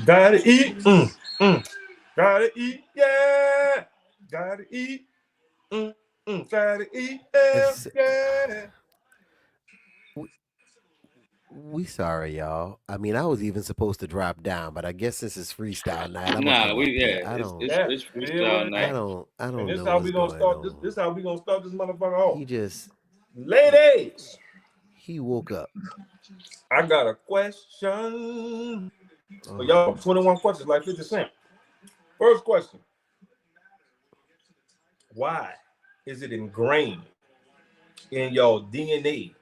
Gotta eat. Gotta eat. Yeah. Gotta eat. Gotta eat. Yeah. It's, Yeah. we, we sorry, y'all. I mean, I was even supposed to drop down, but I guess this is freestyle night. I'm gonna Nah, come up we here. yeah, Yeah. it's It is what freestyle it night. is. I And don't this know how we what's gonna going start this. on. This how we gonna start this motherfucker off. He just Ladies, he woke up. I got a question for Oh, y'all. 21 questions like 50 Cent. First question. Why is it ingrained in your DNA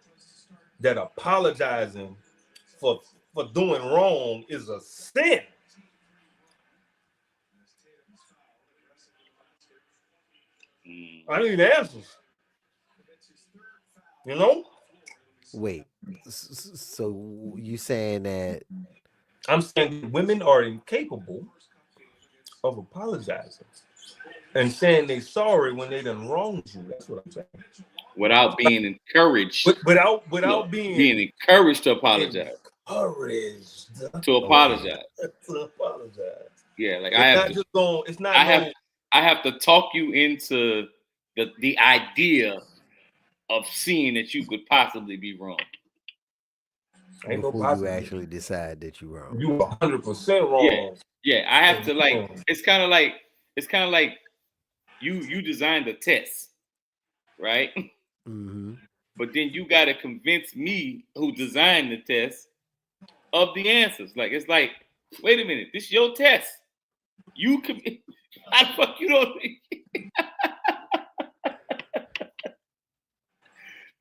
that apologizing for for doing wrong is a sin? Mm. I need answers. You know, wait. So you saying that? I'm saying that women are incapable of apologizing and saying they sorry when they done wronged you. That's what I'm saying. Without being encouraged, But without to, without being being encouraged to apologize, encouraged to Okay. apologize. to apologize. Yeah, like It's not just going. It's not I have, no. I have to talk you into the idea of seeing that you could possibly be wrong. Ain't no Before you possibility. actually decide that you're wrong. You 100% Yeah, wrong. yeah. I have And to like. wrong. It's kind of like you designed a test, right? Mm-hmm. But then you got to convince me who designed the test of the answers. Like it's like, wait a minute, this is your test. You can. How the fuck you don't?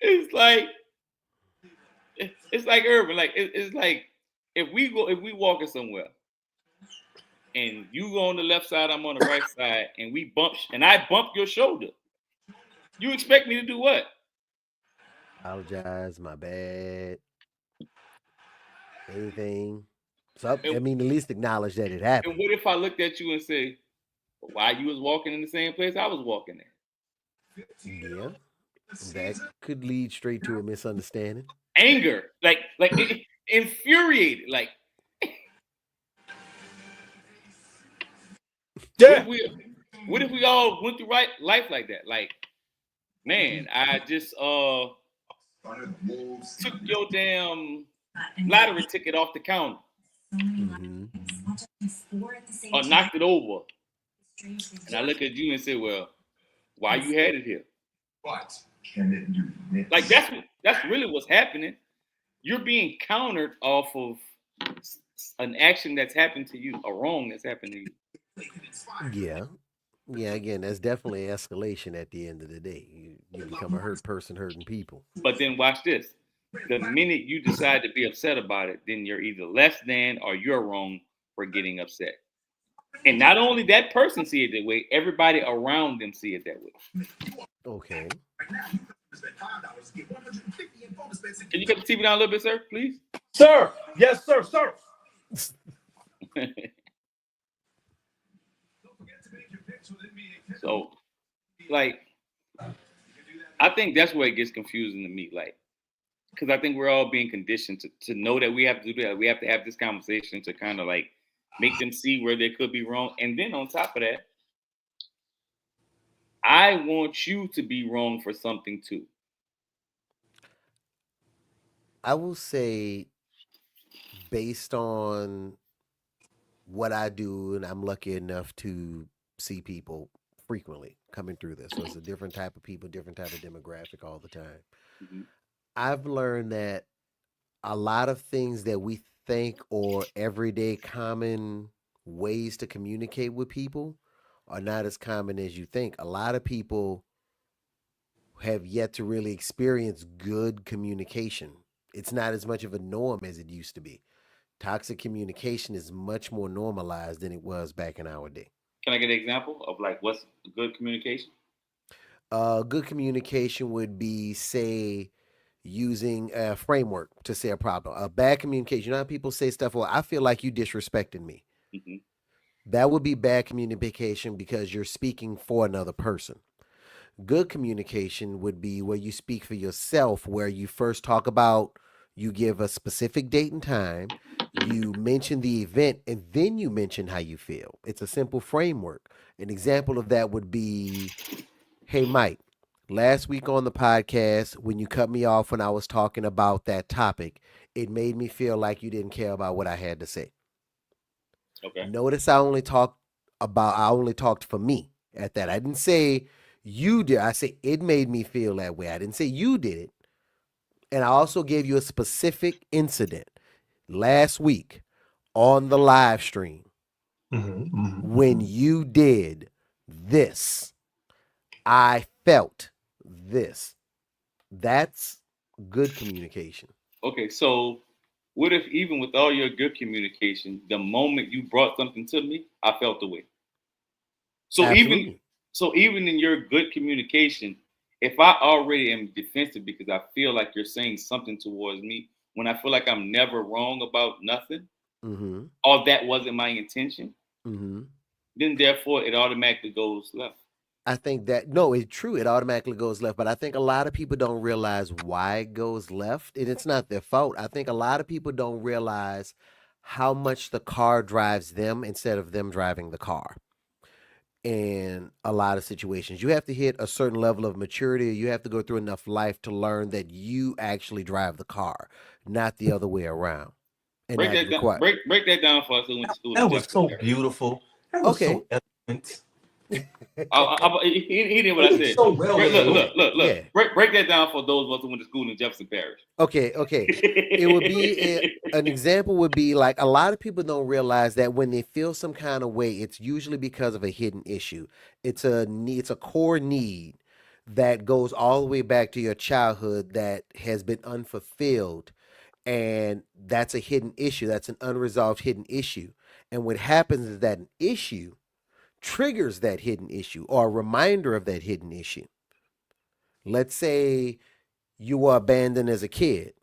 It's like it's like urban. Like it's like if we walking somewhere and you go on the left side, I'm on the right side, and we bump and I bump your shoulder. You expect me to do what? Apologize. My bad. Anything. So I And, mean, at least acknowledge that it and happened. what if I looked at you and say, why you was walking in the same place I was walking in? Yeah, that could lead straight to a misunderstanding. Anger, like infuriated. Like what if Yeah. we what if we all went through right life like that? Like, man, I just took your damn lottery ticket off the counter Mm-hmm. or knocked it over. And I look at you and say, well, why you had it here? But can it do Like this? that's really what's happening. You're being countered off of an action that's happened to you, a wrong that's happened to you. Yeah. Yeah, again, that's definitely escalation at the end of the day. You become a hurt person hurting people. But then watch this. The minute you decide to be upset about it, then you're either less than or you're wrong for getting upset. And not only that person see it that way, everybody around them see it that way. Okay. Can you cut the TV down a little bit, sir, please? Sir. Yes, sir, sir. So, like, I think that's where it gets confusing to me. Like, because I think we're all being conditioned to know that we have to do that. We have to have this conversation to kind of like make them see where they could be wrong. And then on top of that, I want you to be wrong for something too. I will say, based on what I do, and I'm lucky enough to see people frequently coming through this. So it's a different type of people, different type of demographic all the time. Mhm. I've learned that a lot of things that we think or everyday common ways to communicate with people are not as common as you think. A lot of people have yet to really experience good communication. It's not as much of a norm as it used to be. Toxic communication is much more normalized than it was back in our day. Can I get an example of like what's good communication? Good communication would be, say, using a framework to say a problem. A bad communication, you know how people say stuff, well, I feel like you disrespecting me. Hmm. That would be bad communication because you're speaking for another person. Good communication would be where you speak for yourself, where you first talk about, you give a specific date and time, You mention the event and then you mention how you feel. It's a simple framework. An example of that would be, hey, Mike, last week on the podcast, when you cut me off when I was talking about that topic, it made me feel like you didn't care about what I had to say. Okay. Notice I only talked for me at that. I didn't say you did. I say it made me feel that way. I didn't say you did it. And I also gave you a specific incident last week on the live stream when you did this. I felt this. That's good communication. Okay. So, what if even with all your good communication, the moment you brought something to me, I felt the way. So even Absolutely. so, even in your good communication, if I already am defensive because I feel like you're saying something towards me when I feel like I'm never wrong about nothing, Mm-hmm. or that wasn't my intention, Mm-hmm. then therefore it automatically goes left. I think that no, it's true. It automatically goes left, but I think a lot of people don't realize why it goes left, and it's not their fault. I think a lot of people don't realize how much the car drives them instead of them driving the car. In a lot of situations, you have to hit a certain level of maturity. You have to go through enough life to learn that you actually drive the car, not the other way around, and Break that that down. require. Break that down for us who went to school in That was Jefferson so Parish. beautiful. That was Okay. so eloquent. He did what I said. So well Look. Yeah. Break that down for those of us who went to school in Jefferson Parish. Okay. It would be an example would be like a lot of people don't realize that when they feel some kind of way, it's usually because of a hidden issue. It's a need, it's a core need that goes all the way back to your childhood that has been unfulfilled, and that's a hidden issue. That's an unresolved hidden issue. And what happens is that an issue triggers that hidden issue or a reminder of that hidden issue. Let's say you were abandoned as a kid.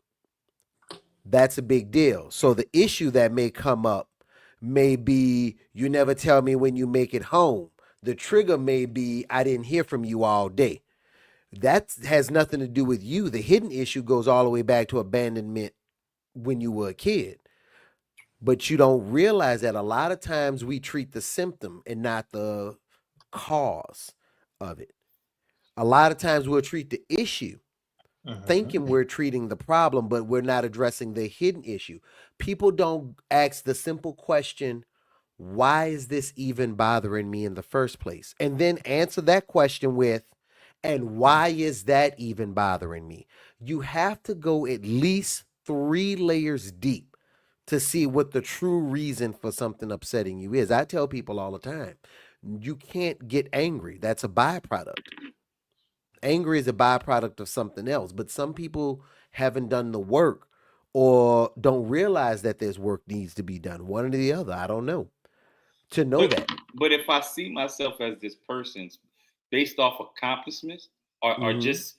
That's a big deal. So the issue that may come up may be you never tell me when you make it home. The trigger may be I didn't hear from you all day. That has nothing to do with you. The hidden issue goes all the way back to abandonment when you were a kid. But you don't realize that a lot of times we treat the symptom and not the cause of it. A lot of times we'll treat the issue thinking we're treating the problem, but we're not addressing the hidden issue. People don't ask the simple question, why is this even bothering me in the first place? And then answer that question with, and why is that even bothering me? You have to go at least 3 layers deep to see what the true reason for something upsetting you is. I tell people all the time, you can't get angry. That's a byproduct. Anger is a byproduct of something else, but some people haven't done the work or don't realize that there's work needs to be done. One or the other, I don't know. To know But that. but if I see myself as this person based off accomplishments or Mm-hmm. just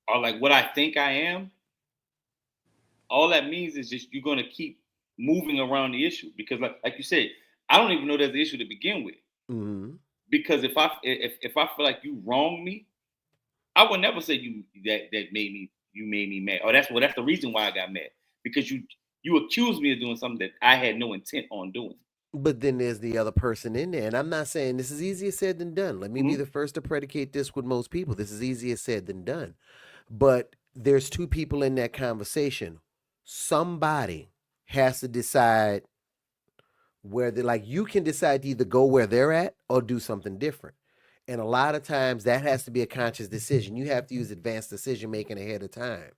or like what I think I am, all that means is just you're gonna keep moving around the issue because like you said, I don't even know there's an issue to begin with. Mm-hmm. Because if I feel like you wronged me, I would never say that made me mad. Or that's the reason why I got mad. Because you accused me of doing something that I had no intent on doing. But then there's the other person in there. And I'm not saying this is easier said than done. Let me be Mm-hmm. the first to predicate this with most people. This is easier said than done. But there's two people in that conversation. Somebody has to decide where they like you can decide to either go where they're at or do something different. And a lot of times that has to be a conscious decision. You have to use advanced decision making ahead of time.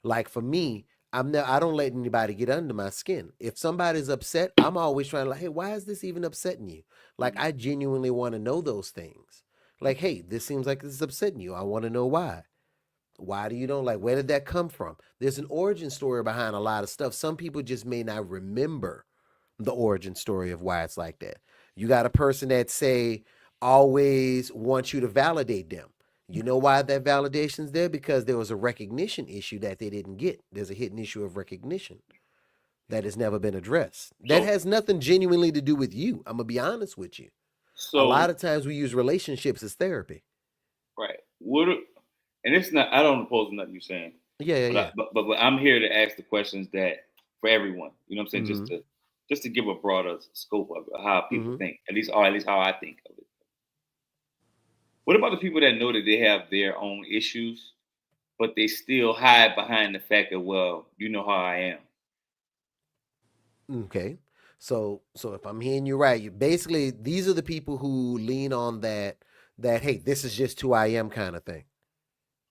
Like for me, I don't let anybody get under my skin. If somebody's upset, I'm always trying to like, hey, why is this even upsetting you? Like I genuinely want to know those things. Like, hey, this seems like this is upsetting you. I want to know why. Why do you don't like? Where did that come from? There's an origin story behind a lot of stuff. Some people just may not remember the origin story of why it's like that. You got a person that say always wants you to validate them. You know why that validation's there? Because there was a recognition issue that they didn't get. There's a hidden issue of recognition that has never been addressed. That So has nothing genuinely to do with you. I'm gonna be honest with you. A so lot of times we use relationships as therapy. right. And it's not I don't oppose nothing you're saying. Yeah, yeah, But yeah. but I'm here to ask the questions that for everyone. You know what I'm saying? Just to give a broader scope of how people think, at least how I think of it. What about the people that know that they have their own issues, but they still hide behind the fact that, well, you know how I am? Okay. So if I'm hearing you right, basically these are the people who lean on that hey, this is just who I am kind of thing.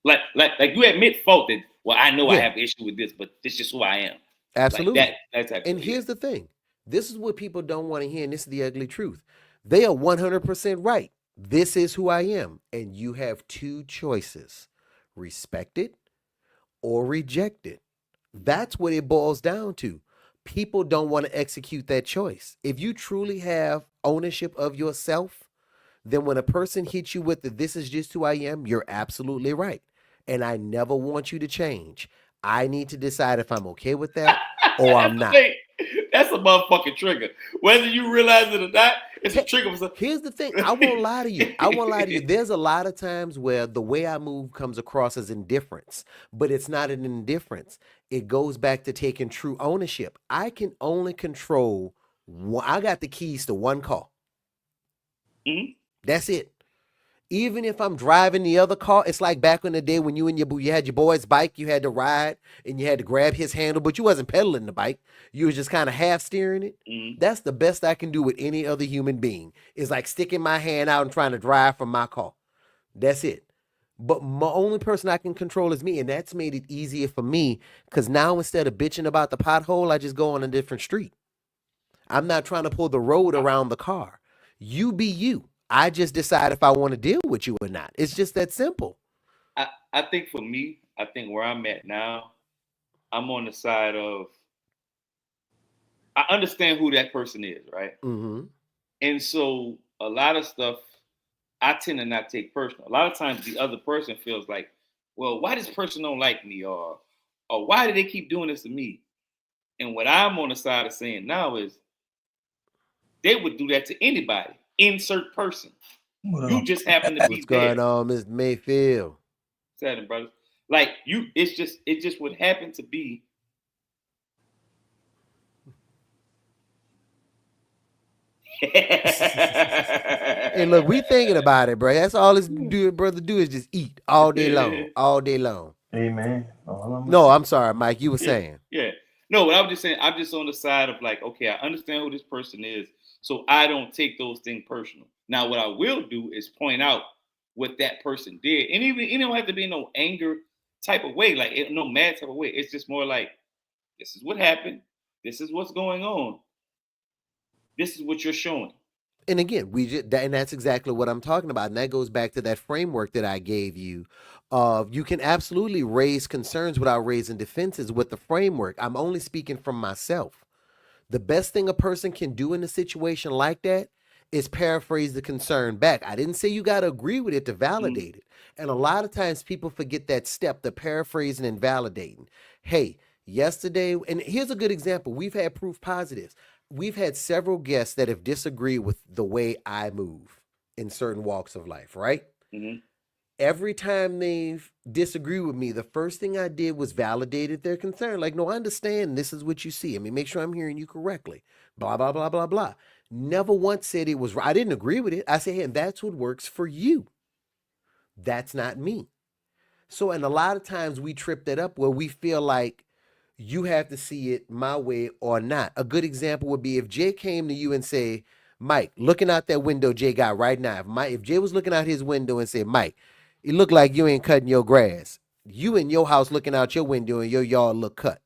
Like you admit fault that, well, I know I Yeah. have an issue with this, but this is just who I am. Absolutely. Like that type And of here's the thing. This is what people don't want to hear, and this is the ugly truth. They are 100% right. This is who I am. And you have two choices: respect it or reject it. That's what it boils down to. People don't want to execute that choice. If you truly have ownership of yourself, then when a person hits you with the this is just who I am, you're absolutely right. And I never want you to change. I need to decide if I'm okay with that or I'm not. That's a motherfucking trigger. Whether you realize it or not, it's a trigger for something. Here's the thing. I won't lie to you. There's a lot of times where the way I move comes across as indifference, but it's not an indifference. It goes back to taking true ownership. I can only control I got the keys to one car. Mm-hmm. That's it. Even if I'm driving the other car, it's like back in the day when you had your boy's bike, you had to ride and you had to grab his handle, but you wasn't pedaling the bike. You was just kind of half steering it. Mm-hmm. That's the best I can do with any other human being. Is like sticking my hand out and trying to drive from my car. That's it. But my only person I can control is me, and that's made it easier for me because now instead of bitching about the pothole, I just go on a different street. I'm not trying to pull the road around the car. You be you. I just decide if I want to deal with you or not. It's just that simple. I think for me, I think where I'm at now, I'm on the side of I understand who that person is, right? Mm-hmm. And so a lot of stuff I tend to not take personal. A lot of times the other person feels like, well, why this person don't like me, or why do they keep doing this to me? And what I'm on the side of saying now is they would do that to anybody, insert person. You just happen to be What's going on, Mr. Mayfield? Saturn, brother. Like it just would happen to be. Hey, look, we thinking about it, bro. That's all this brother do is just eat all day long, all day long. Amen. No, I'm sorry, Mike. You were saying. Yeah. No, what I was just saying, I'm just on the side of like, okay, I understand who this person is, so I don't take those things personal. Now, what I will do is point out what that person did, and even it don't have to be no anger type of way, like no mad type of way. It's just more like, this is what happened. This is what's going on. This is what you're showing. And again, and that's exactly what I'm talking about. And that goes back to that framework that I gave you. You can absolutely raise concerns without raising defenses with the framework. I'm only speaking from myself. The best thing a person can do in a situation like that is paraphrase the concern back. I didn't say you got to agree with it to validate it. And a lot of times people forget that step, the paraphrasing and validating. Hey, yesterday, and here's a good example. We've had proof positives. We've had several guests that have disagreed with the way I move in certain walks of life, right? Mm-hmm. Every time they've disagreed with me, the first thing I did was validated their concern. Like, no, I understand this is what you see. I mean, make sure I'm hearing you correctly. Blah, blah, blah, blah, blah. Never once said it was right. I didn't agree with it. I said, hey, and that's what works for you. That's not me. So, and a lot of times we trip that up where we feel like you have to see it my way or not. A good example would be if Jay came to you and say, Mike, looking out that window Jay got right now, if Jay was looking out his window and said, Mike, it look like you ain't cutting your grass. You in your house looking out your window and your yard look cut.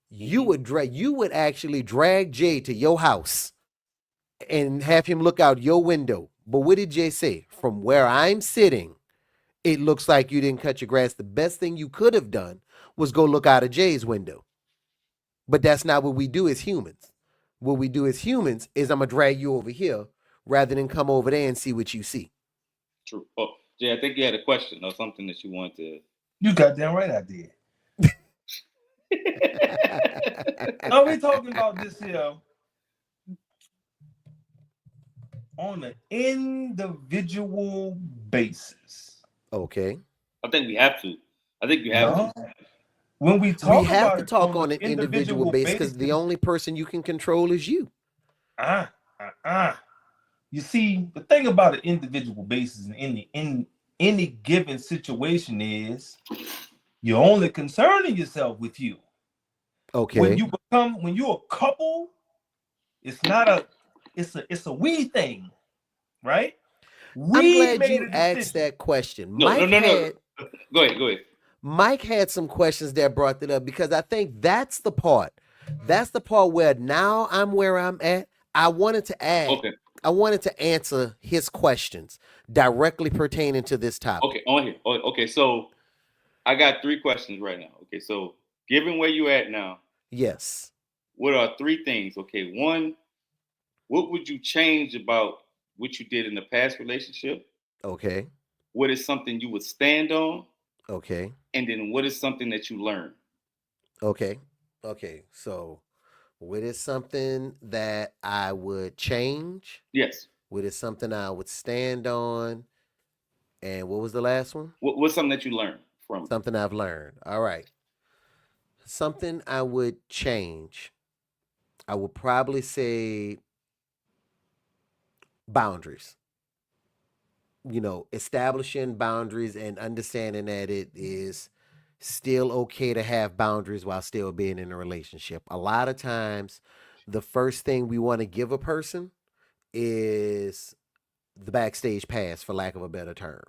You would actually drag Jay to your house and have him look out your window. But what did Jay say? From where I'm sitting, it looks like you didn't cut your grass. The best thing you could have done was go look out of Jay's window. But that's not what we do as humans. What we do as humans is I'm going to drag you over here rather than come over there and see what you see. True. Oh, Jay, I think you had a question or something that you wanted to. You goddamn right I did. Are we talking about this here on an individual basis? Okay. I think we have to. I think you have to. when we We talk have about to it talk on on an an individual individual basis because the basis, only person you can control is you. uh, uh, uh. You see, the thing about an individual basis in any given situation is you're only concerning yourself with you. Okay. When you're a couple, it's not a it's a we thing, right? I'm We glad made you a asked decision. that question. No, no, no, no. Go ahead, go ahead. Mike had some questions that brought it up because I think that's the part. That's the part where now I'm where I'm at. I wanted to add, Okay, I wanted to answer his questions directly pertaining to this topic. okay, on here. Okay, so I got 3 questions right now. Okay, so given where you at now, Yes. what are 3 things? Okay, one, what would you change about what you did in the past relationship? Okay. What is something you would stand on? Okay. And then what is something that you learned? Okay. Okay. So, what is something that I would change? Yes. What is something I would stand on? And what was the last one? What's something that you learned from? Something I've learned. All right. Something I would change. I would probably say boundaries. Establishing boundaries and understanding that it is still okay to have boundaries while still being in a relationship. A lot of times, the first thing we want to give a person is the backstage pass, for lack of a better term.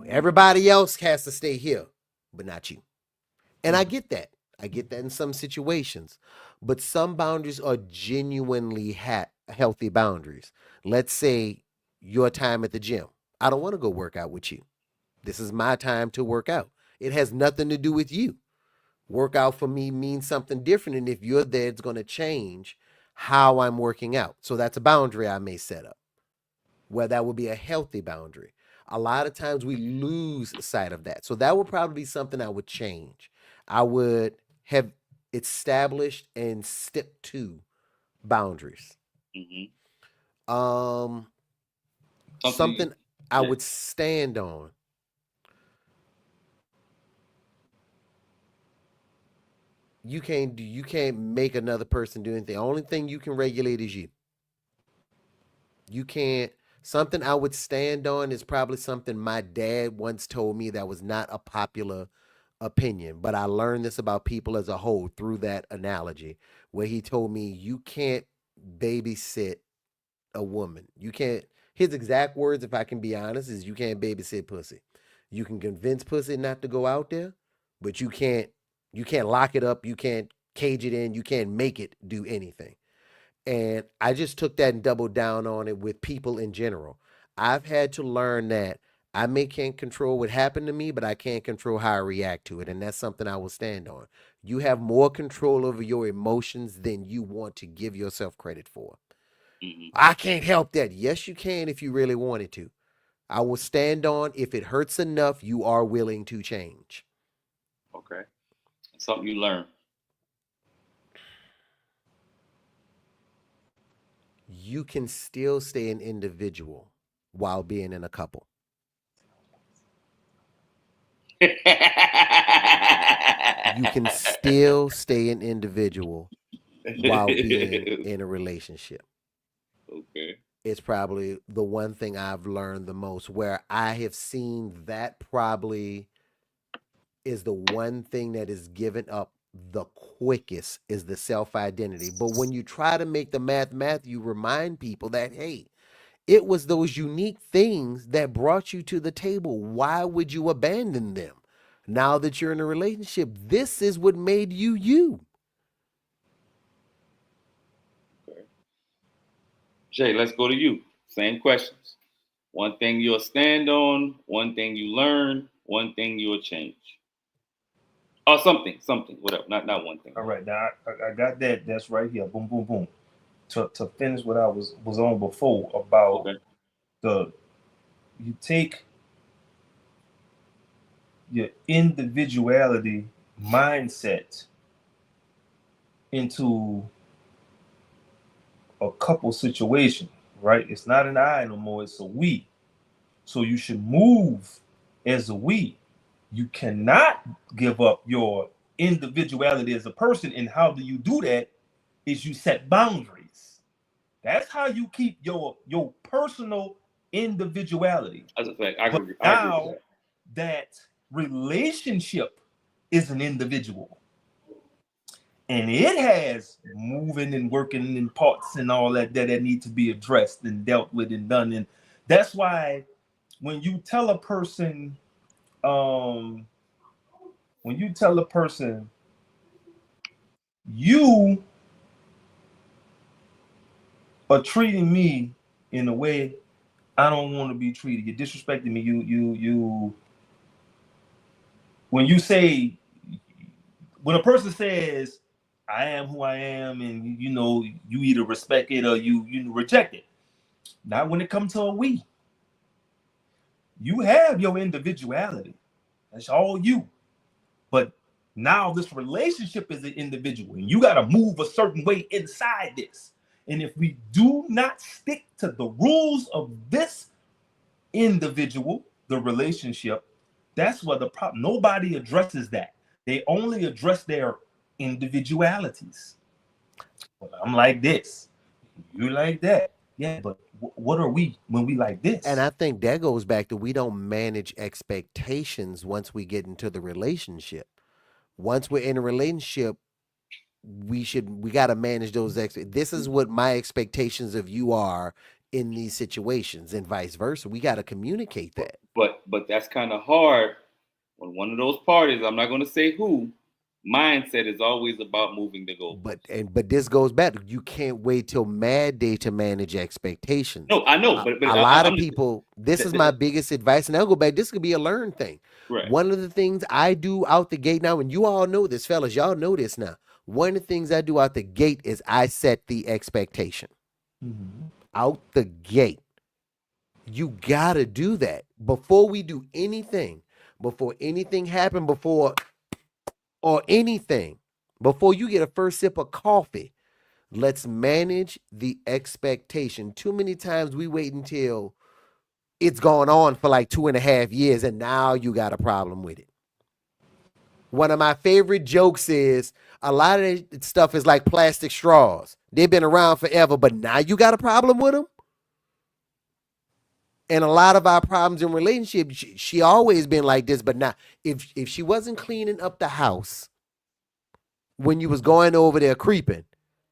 Everybody else has to stay here, but not you. And I get that. I get that in some situations. But some boundaries are genuinely healthy boundaries. Let's say your time at the gym. I don't want to go work out with you. This is my time to work out. It has nothing to do with you. Workout for me means something different. And if you're there, it's going to change how I'm working out. So that's a boundary I may set up where that would be a healthy boundary. A lot of times we lose sight of that. So that would probably be something I would change. I would have established and stick to boundaries. Mm-hmm. Um, something I would stand on. You can't make another person do anything. The only thing you can regulate is you. You can't. Something I would stand on is probably something my dad once told me that was not a popular opinion, but I learned this about people as a whole through that analogy, where he told me you can't babysit a woman. You can't. His exact words, if I can be honest, is you can't babysit pussy. You can convince pussy not to go out there, but you can't. You can't lock it up. You can't cage it in. You can't make it do anything. And I just took that and doubled down on it with people in general. I've had to learn that I may can't control what happened to me, but I can't control how I react to it. And that's something I will stand on. You have more control over your emotions than you want to give yourself credit for. Mm-hmm. I can't help that. Yes, you can if you really wanted to. I will stand on if it hurts enough, you are willing to change. Okay. Something you learned. You can still stay an individual while being in a couple. You can still stay an individual while being in a relationship. Okay. It's probably the one thing I've learned the most, where I have seen that probably is the one thing that is given up the quickest is the self identity. But when you try to make the math, you remind people that, hey, it was those unique things that brought you to the table. Why would you abandon them? Now that you're in a relationship, this is what made you you. Okay. Jay, let's go to you. Same questions. One thing you'll stand on, one thing you learn, one thing you'll change. Oh, something, whatever. Not one thing. All right, now I got that. That's right here. Boom, boom, boom. To finish what I was on before about Okay. the you take your individuality mindset into a couple situation, right? It's not an I no more, it's a we. So you should move as a we. You cannot give up your individuality as a person. And how do you do that? Is you set boundaries. That's how you keep your personal individuality. That's a fact. But I agree with now that. that relationship is an individual, and it has moving and working in parts and all that need to be addressed and dealt with and done. And that's why when you tell a person, um, you are treating me in a way I don't want to be treated. You're disrespecting me. You. When you say, when a person says, "I am who I am," and you either respect it or you reject it. Not when it comes to a we. You have your individuality. That's all you. But now this relationship is an individual, and you got to move a certain way inside this. And if we do not stick to the rules of this individual, the relationship, that's what the problem. Nobody addresses that. They only address their individualities. But I'm like this, you like that. Yeah, but what are we when we like this? And I think that goes back to we don't manage expectations once we get into the relationship. Once we're in a relationship, we got to manage those this is what my expectations of you are in these situations, and vice versa. We got to communicate that. But that's kind of hard when one of those parties, I'm not going to say who, mindset is always about moving the goalposts. But this goes back. You can't wait till Mad Day to manage expectations. No, I know, but a lot of people. This is my biggest advice, and I'll go back. This could be a learned thing. Right. One of the things I do out the gate now, and you all know this, fellas. Y'all know this now. One of the things I do out the gate is I set the expectation. Mm-hmm. Out the gate. You gotta do that before we do anything. Before anything happen. Before you get a first sip of coffee, let's manage the expectation. Too many times we wait until it's gone on for like 2.5 years and now you got a problem with it. One of my favorite jokes is a lot of that stuff is like plastic straws. They've been around forever, but now you got a problem with them? And a lot of our problems in relationships, she always been like this, but now if she wasn't cleaning up the house when you was going over there creeping,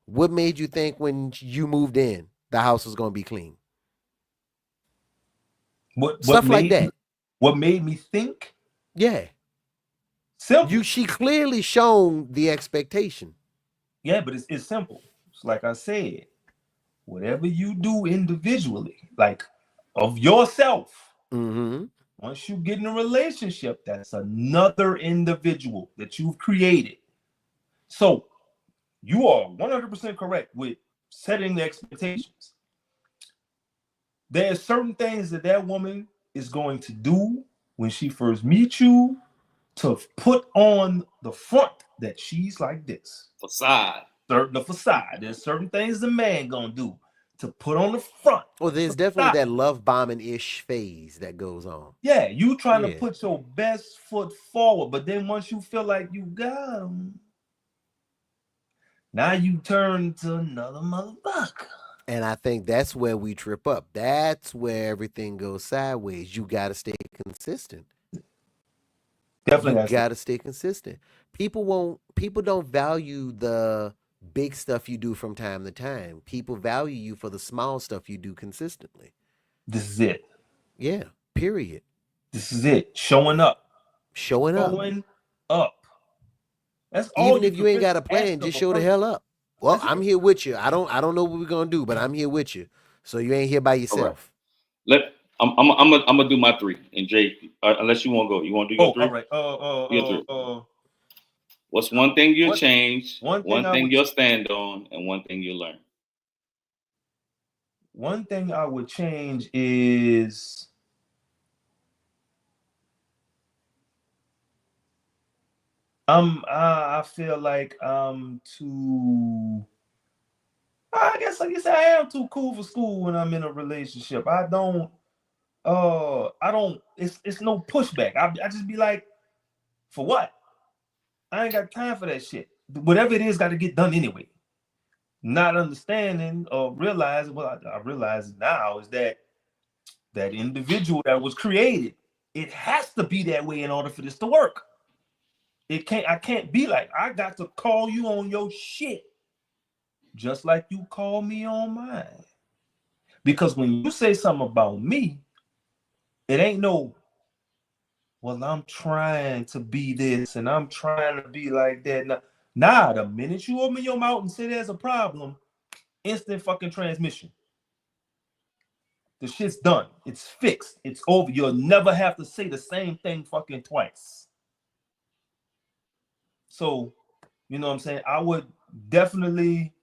what made you think when you moved in the house was going to be clean? Stuff like that. What made me think? Yeah. Simple. She clearly shown the expectation. Yeah, but it's simple. It's like I said, whatever you do individually, like of yourself, once you get in a relationship, that's another individual that you've created. So you are 100% correct with setting the expectations. There's certain things that woman is going to do when she first meets you to put on the front that she's like this. Facade. The facade. There's certain things the man gonna do to put on the front. Well, there's definitely that love bombing-ish phase that goes on. Yeah, you trying to put your best foot forward, but then once you feel like you got them, now you turn to another motherfucker. And I think that's where we trip up. That's where everything goes sideways. You got to stay consistent. Definitely, you got to stay consistent. People don't value the big stuff you do from time to time. People value you for the small stuff you do consistently. This is it. Yeah. Period. This is it. Showing up. Showing up. That's all. Even if you ain't got a plan, just show the hell up. Well, I'm here with you. I don't know what we're gonna do, but I'm here with you. So you ain't here by yourself. Right. I'm gonna do my 3. And Jay, unless you want to go, you want to do your 3? All right. What's one thing you'll change? One thing you'll stand on, and one thing you'll learn. One thing I would change is I feel like I'm too. I guess I am too cool for school when I'm in a relationship. I don't. It's no pushback. I just be like, for what? I ain't got time for that shit. Whatever it is, got to get done anyway. Not understanding or realizing, well, I realize now is that individual that was created, it has to be that way in order for this to work. I can't be like, I got to call you on your shit just like you call me on mine. Because when you say something about me, it ain't no, well, I'm trying to be this and I'm trying to be like that. Nah, the minute you open your mouth and say there's a problem, instant fucking transmission. The shit's done. It's fixed. It's over. You'll never have to say the same thing fucking twice. So, you know what I'm saying? I would definitely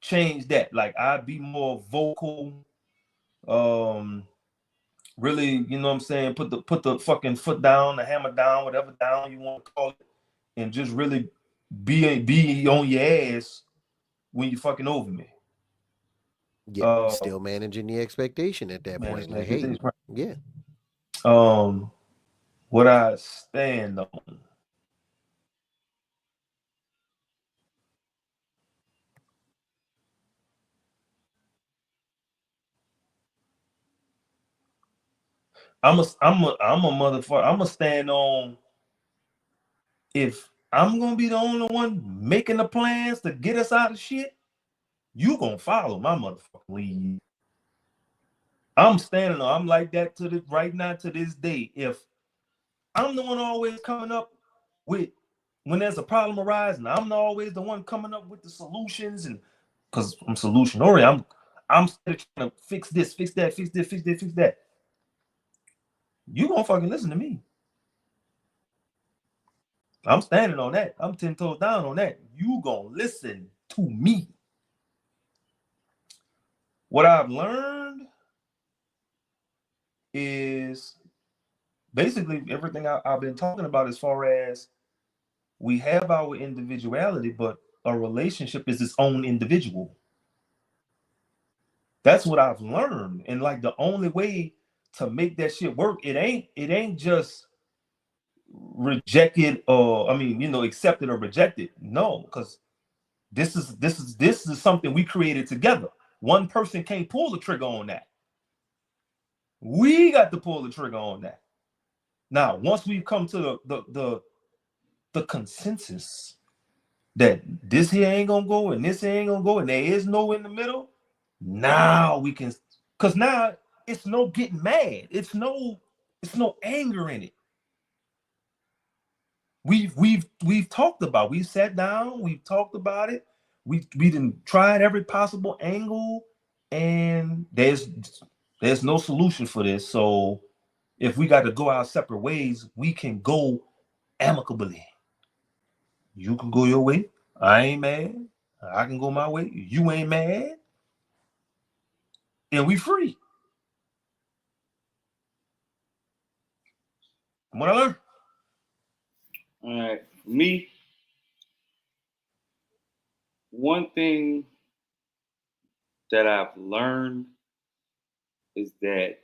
change that. Like, I'd be more vocal. Really, you know what I'm saying? Put the fucking foot down, the hammer down, whatever down you want to call it, and just really be on your ass when you fucking over me. Yeah, still managing the expectation at that point. Like, hey, yeah. What I stand on. I'm a motherfucker. I'm gonna stand on, if I'm gonna be the only one making the plans to get us out of shit, you gonna follow my motherfucking lead. I'm standing on. I'm like that to right now to this day. If I'm the one always coming up with, when there's a problem arising, I'm always the one coming up with the solutions, and because I'm solution oriented, I'm trying to fix this, fix that, fix this, fix that, fix that. You gonna fucking listen to me. I'm standing on that. I'm 10 toes down on that. You gonna listen to me. What I've learned is basically everything I've been talking about, as far as we have our individuality, but a relationship is its own individual. That's what I've learned. And like, the only way to make that shit work, it ain't just rejected, or accepted or rejected. No, because this is something we created together. One person can't pull the trigger on that. We got to pull the trigger on that. Now, once we come to the consensus that this here ain't gonna go and this ain't gonna go and there is no in the middle, now we can, because now it's no getting mad. It's no anger in it. We've talked about, we've sat down, we've talked about it. We didn't tried every possible angle, and there's no solution for this. So if we got to go our separate ways, we can go amicably. You can go your way. I ain't mad. I can go my way. You ain't mad. And we free. What I learned. All right. Me, one thing that I've learned is that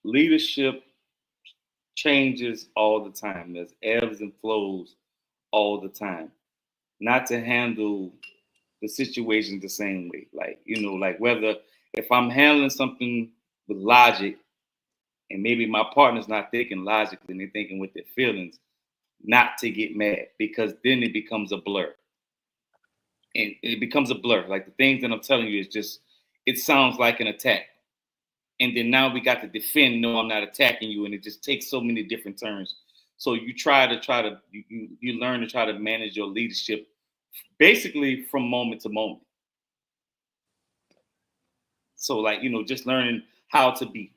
leadership changes all the time. There's ebbs and flows all the time. Not to handle the situation the same way. Like, like whether if I'm handling something with logic and maybe my partner's not thinking logically and they're thinking with their feelings, not to get mad, because then it becomes a blur. And it becomes a blur. Like, the things that I'm telling you is just, it sounds like an attack. And then now we got to defend, no, I'm not attacking you. And it just takes so many different turns. So you you learn to try to manage your leadership basically from moment to moment. So, like, just learning how to be.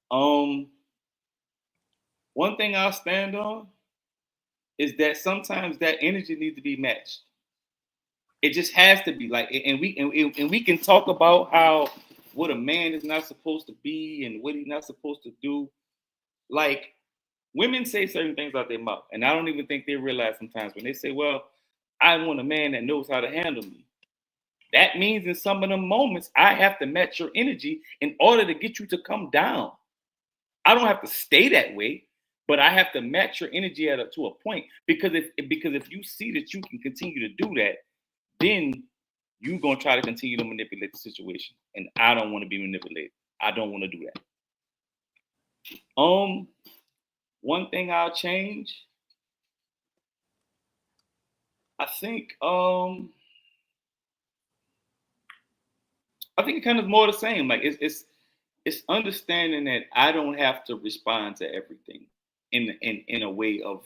One thing I'll stand on is that sometimes that energy needs to be matched. It just has to be, like, and we can talk about how, what a man is not supposed to be and what he's not supposed to do. Like, women say certain things out their mouth, and I don't even think they realize sometimes when they say, well, I want a man that knows how to handle me. That means in some of them moments, I have to match your energy in order to get you to come down. I don't have to stay that way, But I have to match your energy to a point, because if you see that you can continue to do that, then you're gonna try to continue to manipulate the situation. And I don't want to be manipulated. I don't want to do that. One thing I'll change, I think it kind of more the same. Like it's understanding that I don't have to respond to everything in a way of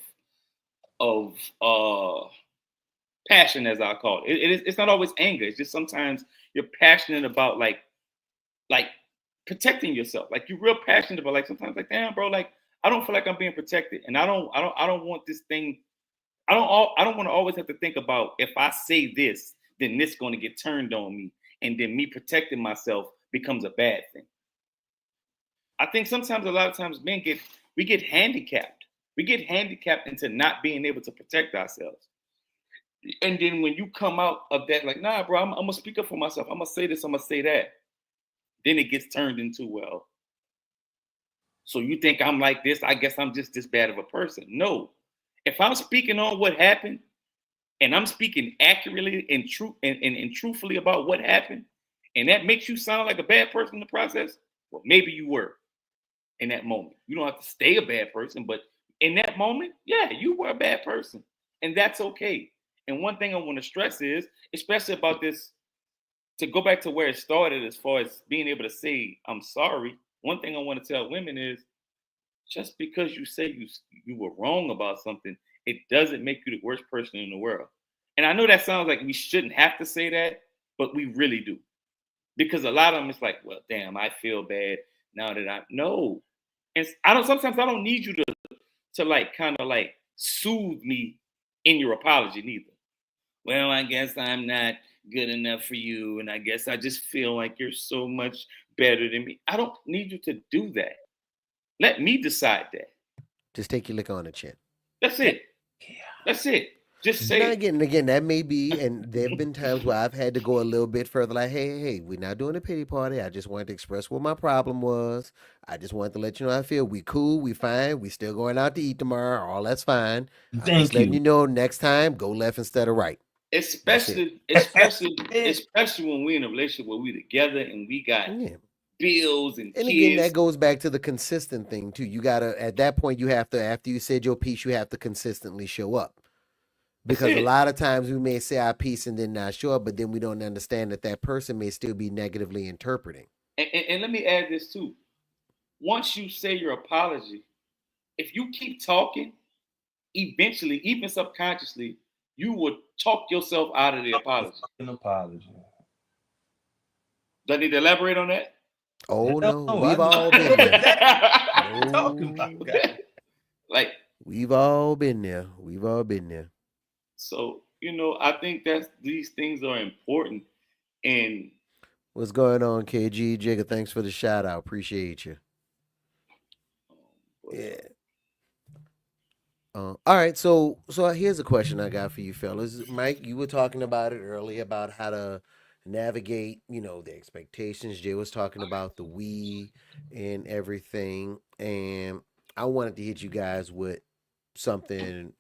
passion, as I call it. It's not always anger. It's just sometimes you're passionate about like protecting yourself. Like you're real passionate about, like, sometimes, like, damn, bro, like I don't feel like I'm being protected, and I don't want this thing. I don't want to always have to think about, if I say this, then this going to get turned on me, and then me protecting myself becomes a bad thing. I think sometimes, a lot of times, we get handicapped. We get handicapped into not being able to protect ourselves. And then when you come out of that, like, nah, bro, I'm gonna speak up for myself. I'm gonna say this. I'm gonna say that. Then it gets turned into, well, so you think I'm like this? I guess I'm just this bad of a person. No, if I'm speaking on what happened, and I'm speaking accurately and truthfully about what happened, and that makes you sound like a bad person in the process, well, maybe you were in that moment. You don't have to stay a bad person, but in that moment, yeah, you were a bad person, and that's okay. And one thing I want to stress is, especially about this, to go back to where it started, as far as being able to say I'm sorry. One thing I want to tell women is, just because you say you were wrong about something, it doesn't make you the worst person in the world. And I know that sounds like we shouldn't have to say that, but we really do. Because a lot of them, it's like, well, damn, I feel bad now that I know. And sometimes I don't need you to like kind of like soothe me in your apology neither. Well, I guess I'm not good enough for you, and I guess I just feel like you're so much better than me. I don't need you to do that. Let me decide that. Just take your lick on the chin. That's it. That's it. Just say Now it. again, that may be, and there have been times where I've had to go a little bit further. Like, hey, we're not doing a pity party. I just wanted to express what my problem was. I just wanted to let you know how I feel. We cool. We fine. We still going out to eat tomorrow. All that's fine. I'm just Thank letting you. you know, next time, go left instead of right. Especially when we're in a relationship where we together and we got Yeah. bills and And kids. again, that goes back to the consistent thing too. You gotta, at that point, you have to, after you said your piece, you have to consistently show up. Because a lot of times we may say our piece and then not show up, but then we don't understand that person may still be negatively interpreting. And let me add this too. Once you say your apology, if you keep talking, eventually, even subconsciously, you will talk yourself out of the apology. An apology. Do I need to elaborate on that? Oh Hell no, no, we've I all know been there. exactly what you're talking about, guys. Like, We've all been there. We've all been there. so, I think that these things are important. And What's going on, KG? Jigga, thanks for the shout out. Appreciate you. Yeah. All right, so here's a question I got for you, fellas. Mike, you were talking about it earlier about how to navigate, the expectations. Jay was talking about the we and everything, and I wanted to hit you guys with something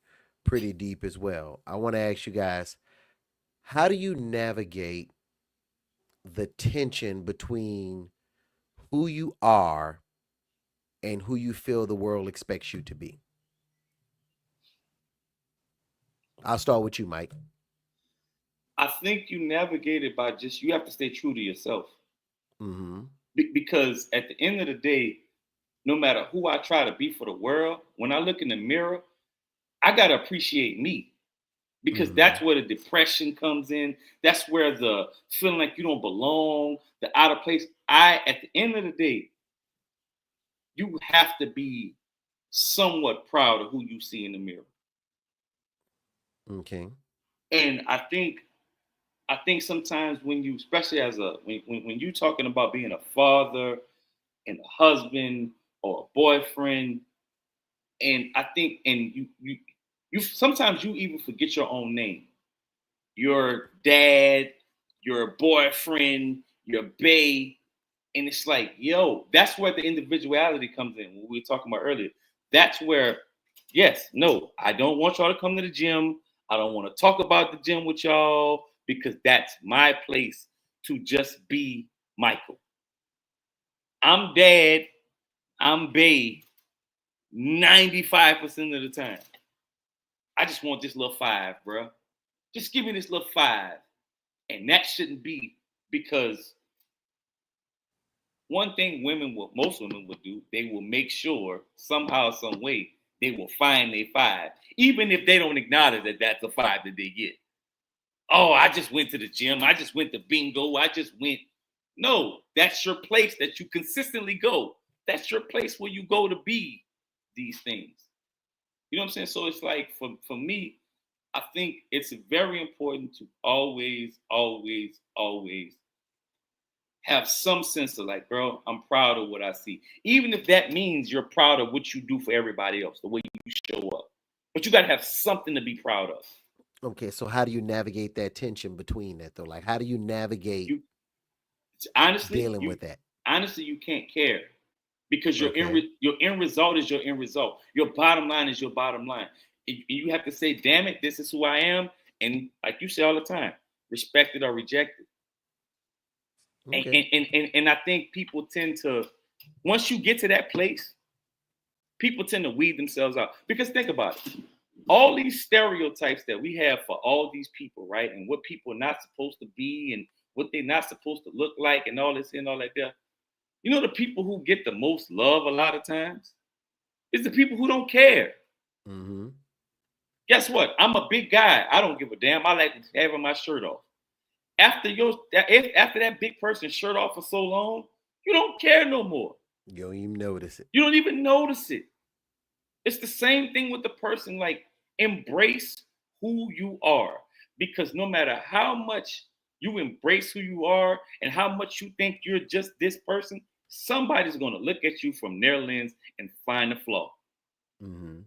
pretty deep as well. I want to ask you guys, how do you navigate the tension between who you are and who you feel the world expects you to be? I'll start with you, Mike. I think you navigate it by you have to stay true to yourself. Mm-hmm. Because at the end of the day, no matter who I try to be for the world, when I look in the mirror, I got to appreciate me. Because that's where the depression comes in. That's where the feeling like you don't belong, the out of place. At the end of the day, you have to be somewhat proud of who you see in the mirror. Okay. And I think sometimes when you, especially as when you're talking about being a father and a husband or a boyfriend, and I think, and you sometimes you even forget your own name. Your dad, your boyfriend, your bae. And it's like, yo, that's where the individuality comes in. What we were talking about earlier. That's where, yes, no, I don't want y'all to come to the gym. I don't want to talk about the gym with y'all because that's my place to just be Michael. I'm dad, I'm bae 95% of the time. I just want this little 5, bro. Just give me this little 5. And that shouldn't be because one thing most women would do, they will make sure somehow, some way, they will find their 5, even if they don't acknowledge that that's a 5 that they get. Oh, I just went to the gym. I just went to bingo. I just went. No, that's your place that you consistently go. That's your place where you go to be these things. You know what I'm saying? So it's like for me, I think it's very important to always have some sense of like, girl, I'm proud of what I see. Even if that means you're proud of what you do for everybody else, the way you show up. But you got to have something to be proud of. Okay, so how do you navigate that tension between that though? Like, how do you navigate dealing with that? Honestly, you can't care because your end result is your end result. Your bottom line is your bottom line. You have to say, damn it, this is who I am. And like you say all the time, respect it or reject it. Okay. And I think people tend to, once you get to that place, people tend to weed themselves out. Because think about it. All these stereotypes that we have for all these people, right? And what people are not supposed to be and what they're not supposed to look like and all this and all that there. You know the people who get the most love a lot of times? It's the people who don't care. Mm-hmm. Guess what? I'm a big guy. I don't give a damn. I like having my shirt off. After that big person's shirt off for so long, you don't care no more. You don't even notice it. You don't even notice it. It's the same thing with the person. Like, embrace who you are. Because no matter how much you embrace who you are and how much you think you're just this person, somebody's going to look at you from their lens and find a flaw. Mm-hmm.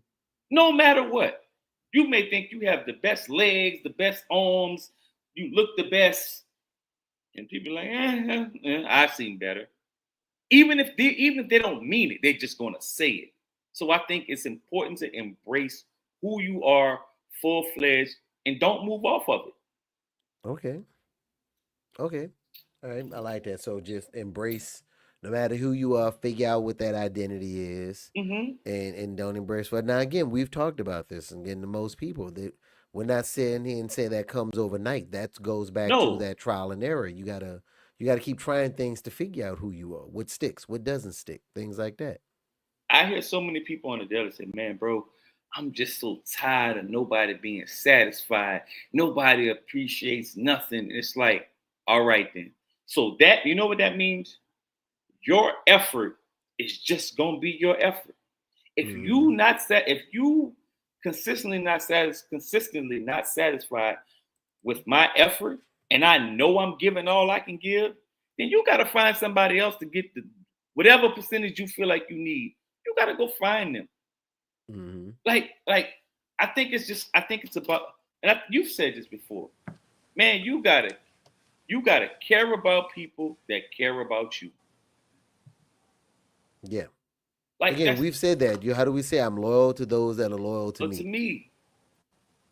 No matter what. You may think you have the best legs, the best arms, you look the best, and people are like, I've seen better. Even if they don't mean it, they're just gonna say it. So I think it's important to embrace who you are full-fledged and don't move off of it. Okay. All right, I like that. So just embrace, no matter who you are, figure out what that identity is, and don't embrace what. Now again, we've talked about this, and getting to most people that. We're not sitting here and say that comes overnight. That goes back to that trial and error. You gotta keep trying things to figure out who you are, what sticks, what doesn't stick, things like that. I hear so many people on the daily say, "Man, bro, I'm just so tired of nobody being satisfied. Nobody appreciates nothing." It's like, all right then. So that, you know what that means? Your effort is just gonna be your effort. If you consistently not satisfied with my effort, and I know I'm giving all I can give, then you got to find somebody else to get the whatever percentage you feel like you need. You got to go find them. Mm-hmm. Like I think it's about, and you've said this before, man. You gotta care about people that care about you. Yeah. Like, again, we've said that. How do we say I'm loyal to those that are loyal to me?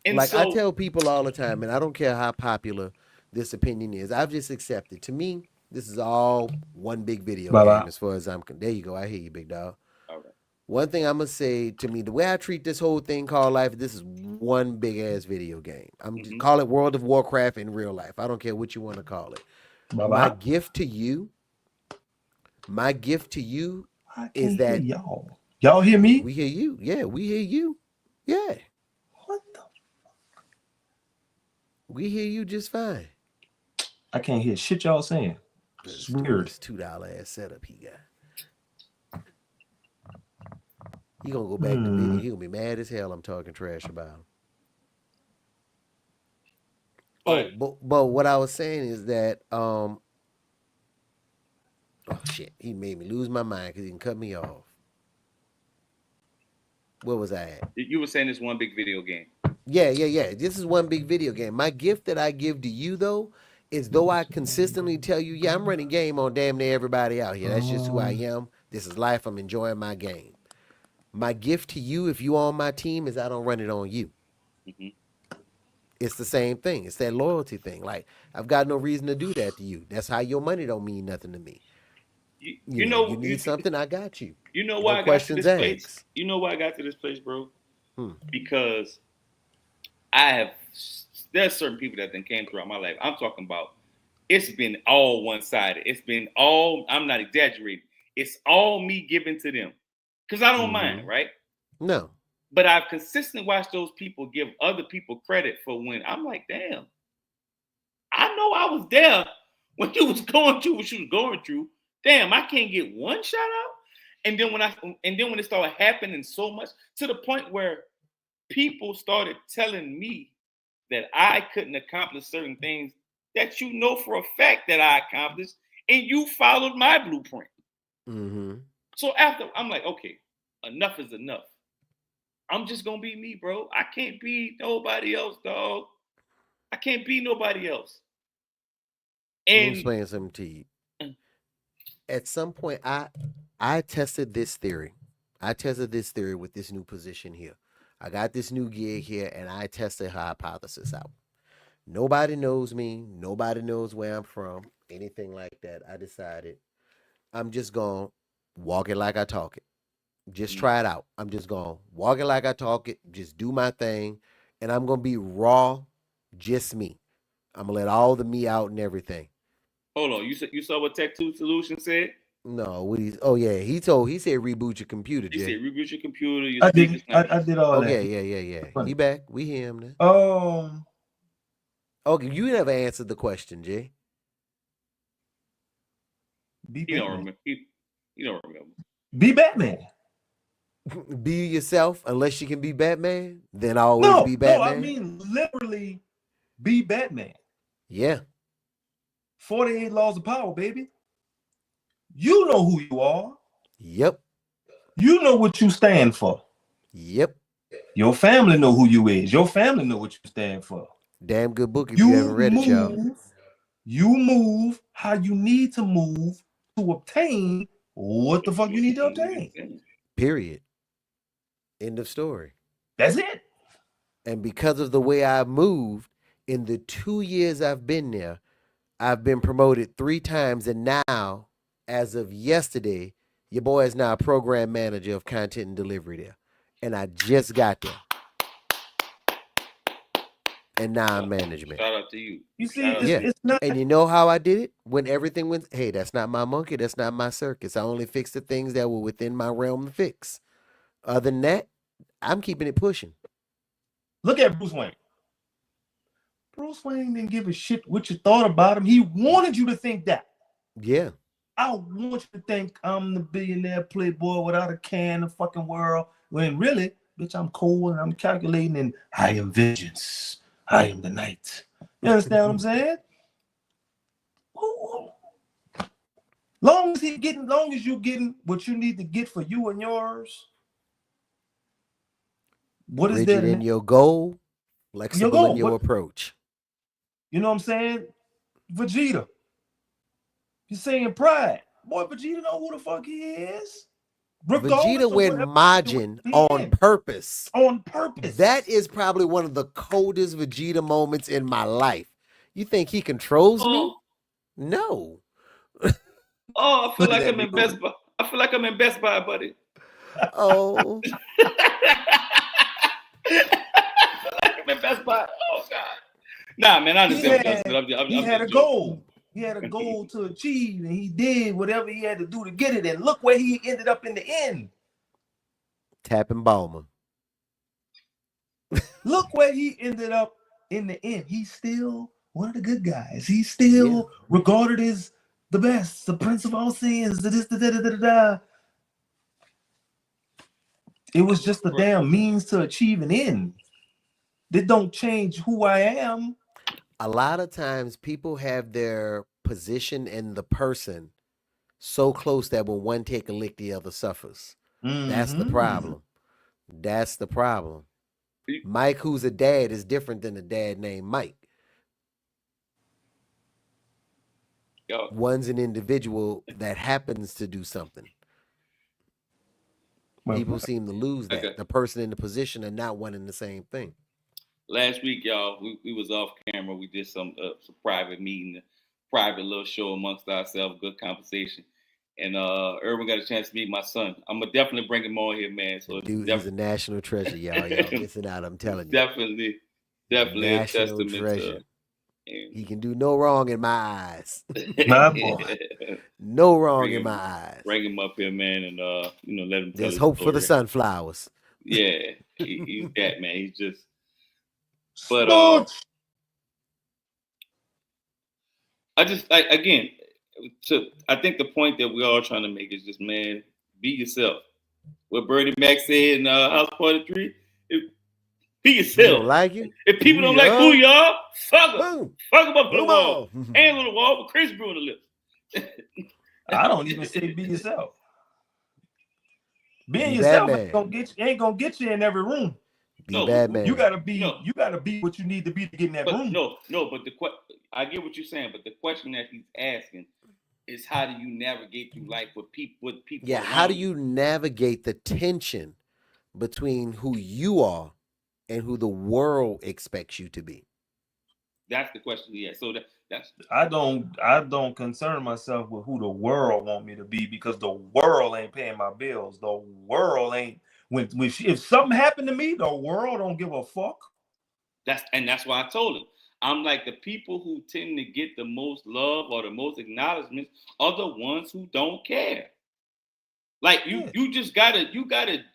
And like, I tell people all the time, and I don't care how popular this opinion is. I've just accepted. To me, this is all one big video game as far as I'm concerned. There you go. I hear you, big dog. All right. One thing I'm going to say, to me, the way I treat this whole thing called life, this is one big-ass video game. I'm just call it World of Warcraft in real life. I don't care what you want to call it. My gift to you is that y'all hear me? We hear you. Yeah, we hear you. Yeah. What the? We hear you just fine. I can't hear shit y'all saying. It's weird. This $2 ass setup he got. He gonna go back to video. He gonna be mad as hell. I'm talking trash about him. But what I was saying is that oh shit, he made me lose my mind because he can cut me off. Where was I at? You were saying this one big video game. Yeah. This is one big video game. My gift that I give to you, though, is though I consistently tell you, yeah, I'm running game on damn near everybody out here. That's just who I am. This is life. I'm enjoying my game. My gift to you, if you on my team, is I don't run it on you. Mm-hmm. It's the same thing. It's that loyalty thing. Like, I've got no reason to do that to you. That's how your money don't mean nothing to me. You You know, need something, I got you. you know No why I got to questions this place. asked. You know why I got to this place, bro? Hmm. Because I have. There's certain people that then came throughout my life. I'm talking about. It's been all one sided. It's been all. I'm not exaggerating. It's all me giving to them, because I don't mind, right? No. But I've consistently watched those people give other people credit for when I'm like, damn, I know I was there when you was going through what you was going through. Damn, I can't get one shout out. And then when it started happening so much to the point where people started telling me that I couldn't accomplish certain things that you know for a fact that I accomplished, and you followed my blueprint. Mm-hmm. So after I'm like, okay, enough is enough. I'm just gonna be me, bro. I can't be nobody else, dog. I can't be nobody else. Let me And explain something to you. At some point, I tested this theory. I tested this theory with this new position here. I got this new gig here, and I tested her hypothesis out. Nobody knows me. Nobody knows where I'm from. Anything like that. I decided I'm just going to walk it like I talk it. Just try it out. I'm just going to walk it like I talk it. Just do my thing. And I'm going to be raw, just me. I'm going to let all the me out and everything. hold on, you saw what Tech Two Solution said? No, oh yeah, he said reboot your computer, He said Jay. reboot your computer, your speakers not. I did all Okay, that. yeah. He back. We hear him now. Um, Okay, you never answered the question, Jay. be He don't Batman. remember. He don't remember. Be Batman. Be yourself, unless you can be Batman, then always No, be no, I Batman. mean literally be Batman. Yeah. 48 laws of power, baby. You know who you are. Yep. You know what you stand for. Yep. Your family know who you is. Your family know what you stand for. Damn good book if you haven't read it, y'all. You move how you need to move to obtain what the fuck you need to obtain. Period. End of story. That's it. And because of the way I moved, in the 2 years I've been there, I've been promoted 3 times, and now, as of yesterday, your boy is now a program manager of content and delivery there. And I just got there. And now I'm management. Shout out to you. You see, it's not. And you know how I did it? When everything went, hey, that's not my monkey, that's not my circus. I only fixed the things that were within my realm to fix. Other than that, I'm keeping it pushing. Look at Bruce Wayne. Bruce Wayne didn't give a shit what you thought about him. He wanted you to think that. Yeah. I want you to think I'm the billionaire playboy without a care in the fucking world. When really, bitch, I'm cold and I'm calculating and I am vengeance. I am the night. You understand what I'm saying? Long as you're getting what you need to get for you and yours. What is there? Rigid in your goal, flexible in your approach. You know what I'm saying? Vegeta. He's saying pride. Boy, Vegeta know who the fuck he is. Vegeta went Majin on purpose. On purpose. That is probably one of the coldest Vegeta moments in my life. You think he controls me? No. Oh, I feel like I'm in Best Buy. I feel like I'm in Best Buy, buddy. Oh. I'm in Best Buy. Oh God. Nah, man, I understand. He had a goal. He had a goal to achieve, and he did whatever he had to do to get it. And look where he ended up in the end. Tapping Ballman. Look where he ended up in the end. He's still one of the good guys. He's still regarded as the best, the prince of all sins. It was just a damn means to achieve an end. That don't change who I am. A lot of times people have their position and the person so close that when one take a lick, the other suffers. Mm-hmm. That's the problem. That's the problem. Mike, who's a dad, is different than a dad named Mike. One's an individual that happens to do something. People seem to lose that. Okay. The person in the position and not wanting the same thing. Last week, y'all, we was off camera. We did some private meeting, private little show amongst ourselves, good conversation. And Irvin got a chance to meet my son. I'm gonna definitely bring him on here, man. So Dude, he's a national treasure, y'all. Y'all missing out. I'm telling you. Definitely a national testament treasure. to. He can do no wrong in my eyes. My boy. No wrong in my eyes. Bring him up here, man, and let him tell There's his hope story. for the sunflowers. Yeah, he's that, man. He's just. But I just like again. I think the point that we're all trying to make is just, man, be yourself. What Bernie Mac said in House Party 3, be yourself. People don't like you. If people don't like who you are, fuck them. Fuck them up to the wall. Ain't on the wall with Chris Brew on the lips. I don't even say be yourself. Being yourself ain't gonna get you in every room. Be bad man. You gotta be what you need to be to get in that room. But I get what you're saying, but the question that he's asking is, how do you navigate through life with people? Yeah, how do you navigate the tension between who you are and who the world expects you to be? That's the question. Yeah. So that's. I don't concern myself with who the world want me to be, because the world ain't paying my bills. The world ain't if something happened to me, the world don't give a fuck. That's why I told him. I'm like, the people who tend to get the most love or the most acknowledgement are the ones who don't care. Like you just gotta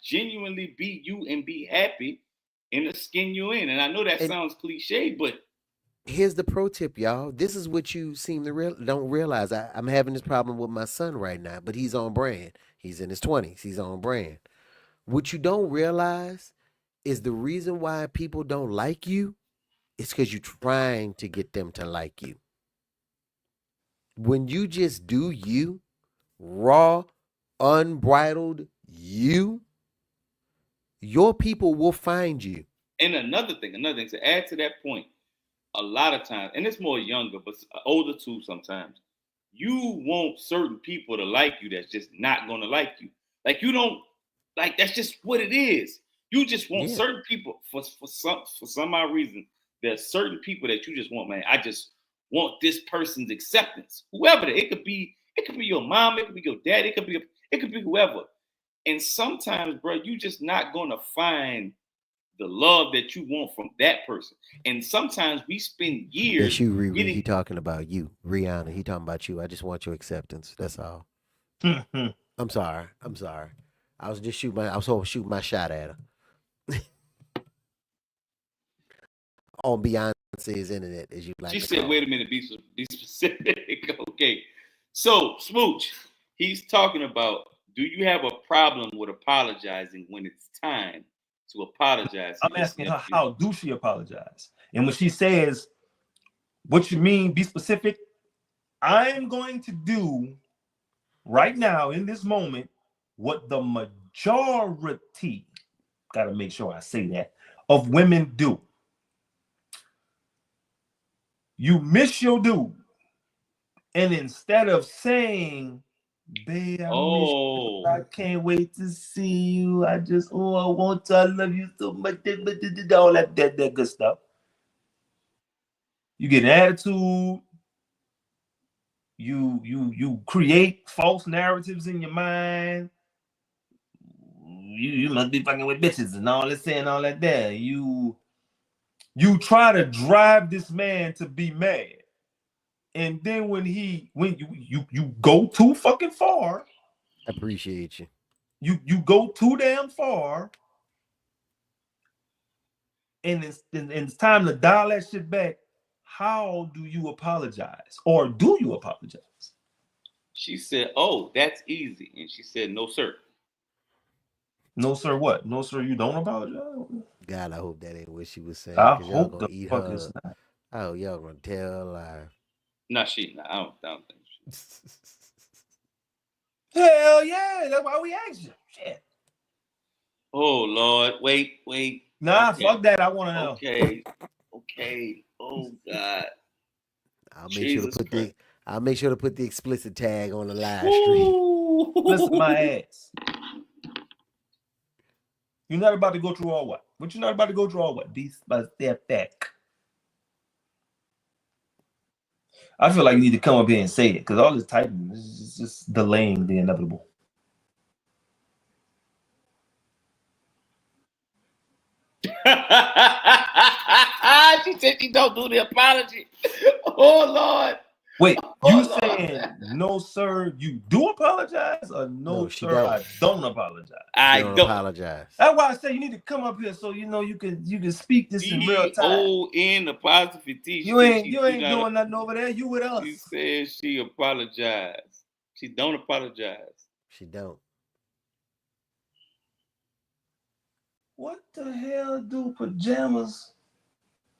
genuinely be you and be happy in the skin you're in. And I know that sounds cliche, but here's the pro tip, y'all. This is what you seem to don't realize. I'm having this problem with my son right now, but he's on brand. He's in his 20s. He's on brand. What you don't realize is the reason why people don't like you is because you're trying to get them to like you. When you just do you, raw, unbridled you, your people will find you. And another thing, to add to that point, a lot of times, and it's more younger, but older too sometimes, you want certain people to like you that's just not going to like you. Like, you don't, like, that's just what it is. You just want certain people, for some odd reason, there's certain people that you just want, man. I just want this person's acceptance. Whoever it could be your mom, it could be your dad, it could be whoever. And sometimes, bro, you just not gonna find the love that you want from that person. And sometimes we spend years. That's you, Riri. He talking about you, Rihanna. He talking about you. I just want your acceptance. That's all. I'm sorry. I was just shooting my shot at her. On Beyonce's internet, as you like. She said, "Wait a minute, be specific." Okay, so Smooch, he's talking about, do you have a problem with apologizing when it's time to apologize? I'm asking her, how do she apologize? And when she says, "What you mean? Be specific," I'm going to do right now in this moment what the majority, gotta make sure I say that, of women do. You miss your dude, and instead of saying, "Babe, I miss you, I can't wait to see you, I want to, I love you so much," all that good stuff, you get an attitude. You create false narratives in your mind. You must be fucking with bitches and all this and all that there. You try to drive this man to be mad. And then when you go too fucking far. I appreciate you. You go too damn far. And it's time to dial that shit back. How do you apologize? Or do you apologize? She said, "Oh, that's easy." And she said, "No, sir." No, sir, what? No, sir, you don't apologize? God, I hope that ain't what she was saying. I y'all hope gonna the fuck it's not. Oh, y'all gonna tell a lie. No, I don't think she. Hell yeah, that's why we asked you. Shit. Oh Lord, wait. Nah, okay. Fuck that. I want to know. Okay. Oh God. I'll make sure to put the explicit tag on the live stream. Listen, my ass. You're not about to go through all what? But you're not about to go through all what? Be step back. I feel like you need to come up here and say it because all this typing is just delaying the inevitable. She said she don't do the apology. Oh Lord. Wait, Oh, you Lord. saying no, sir, you do apologize, or no, she sir, don't. I don't apologize? She don't apologize. That's why I say you need to come up here so you know you can speak this in real time. B-O-N apostrophe T. You ain't doing nothing over there. You with us. She says she apologized. She don't apologize. She don't. What the hell do pajamas?